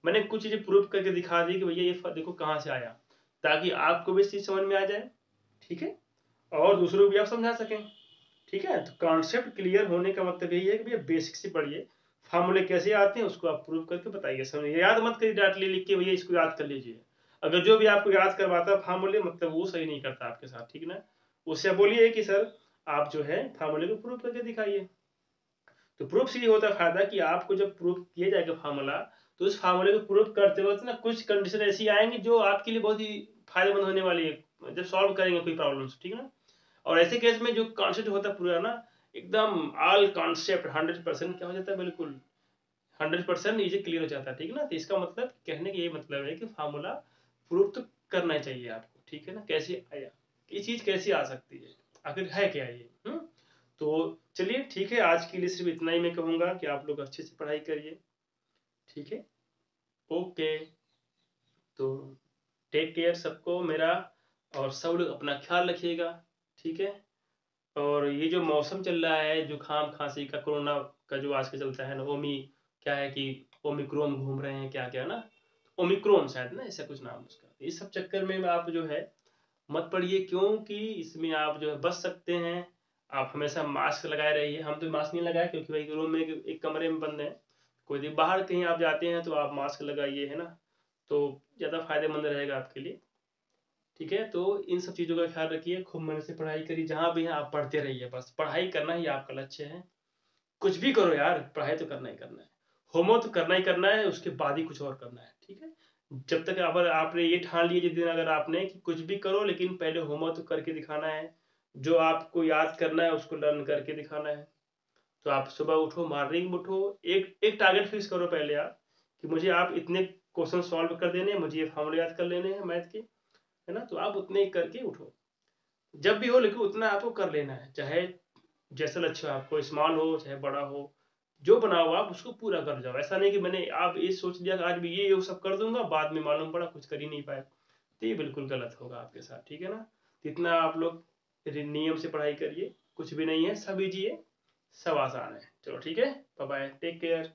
मैंने कुछ चीजें प्रूव करके दिखा दी कि भैया ये देखो कहाँ से आया, ताकि आपको भी चीज समझ में आ जाए, ठीक है। और दूसरों को भी आप समझा सकें, ठीक है। तो कॉन्सेप्ट क्लियर होने का मतलब यही है कि भैया बेसिक से पढ़िए, फार्मूले कैसे आते हैं उसको आप प्रूव करके बताइए, समझिए। याद मत करिए डायरेक्टली लिख के भैया इसको याद कर लीजिए। अगर जो भी आपको याद करवाता है फार्मूले, मतलब वो सही नहीं करता आपके साथ, ठीक ना। उससे बोलिए कि सर आप जो है फार्मूले को प्रूव करके दिखाइए। तो प्रूफ से ये होता है फायदा कि आपको जब प्रूफ किया जाएगा फार्मूला, तो उस फार्मूले को प्रूफ करते वक्त ना कुछ कंडीशन ऐसी आएंगी जो आपके लिए बहुत ही फायदेमंद होने वाली है जब सॉल्व करेंगे कोई प्रॉब्लम, ठीक है ना। और ऐसे केस में जो कॉन्सेप्ट होता है पूरा ना, एकदम ऑल कॉन्सेप्ट 100% क्या हो जाता है, बिल्कुल 100% इजी क्लियर हो जाता है, ठीक है ना। तो इसका मतलब कहने का ये मतलब है कि फार्मूला प्रूफ तो करना ही चाहिए आपको, ठीक है ना। कैसे आया, ये चीज कैसे आ सकती है, आखिर है क्या ये। तो चलिए ठीक है, आज के लिए सिर्फ इतना ही मैं कहूंगा कि आप लोग अच्छे से पढ़ाई करिए, ठीक है। ओके, तो टेक केयर सबको मेरा, और सब लोग अपना ख्याल रखिएगा। ठीक है। और ये जो मौसम चल रहा है जुकाम खांसी का, कोरोना का जो आज का चलता है ना, क्या है कि ओमिक्रोन घूम रहे हैं क्या क्या ना, ओमिक्रोन शायद ना ऐसा कुछ नाम उसका। इस सब चक्कर में आप जो है मत पड़िए, क्योंकि इसमें आप जो है बच सकते हैं। आप हमेशा मास्क लगाए रहिए। हम तो मास्क नहीं लगाए क्योंकि भाई रूम में एक कमरे में बंद है। कोई दिन बाहर कहीं आप जाते हैं तो आप मास्क लगाइए, है ना, तो ज़्यादा फायदेमंद रहेगा आपके लिए। ठीक है, तो इन सब चीज़ों का ख्याल रखिए, खूब मन से पढ़ाई करिए, जहाँ भी है आप पढ़ते रहिए, बस पढ़ाई करना ही आपका लक्ष्य है। कुछ भी करो यार, पढ़ाई तो करना ही करना है। होमवर्क तो करना ही करना है, उसके बाद ही कुछ और करना है। ठीक है, जब तक अगर आपने ये ठान लिया जिस दिन अगर आपने कि कुछ भी करो लेकिन पहले होमवर्क तो करके दिखाना है, जो आपको याद करना है उसको लर्न करके दिखाना है। तो आप सुबह उठो, मॉर्निंग में उठो, एक एक टारगेट फिक्स करो पहले आप, कि मुझे आप इतने क्वेश्चन सॉल्व कर देने हैं, मुझे ये फॉर्मूले याद कर लेने हैं मैथ के, है ना, तो आप उतने ही करके उठो। जब भी हो लेकिन उतना आपको कर लेना है, चाहे जैसा लक्ष्य हो आपको, स्मॉल हो चाहे बड़ा हो, जो बनाओ आप उसको पूरा कर जाओ। ऐसा नहीं कि मैंने आप ये सोच लिया कि आज भी ये सब कर दूंगा, बाद में मालूम पड़ा कुछ कर ही नहीं पाए, तो ये बिल्कुल गलत होगा आपके साथ। ठीक है ना, तो इतना आप लोग नियम से पढ़ाई करिए, कुछ भी नहीं है, सब इजी है, सब आसान है। चलो ठीक है, बाय बाय, टेक केयर।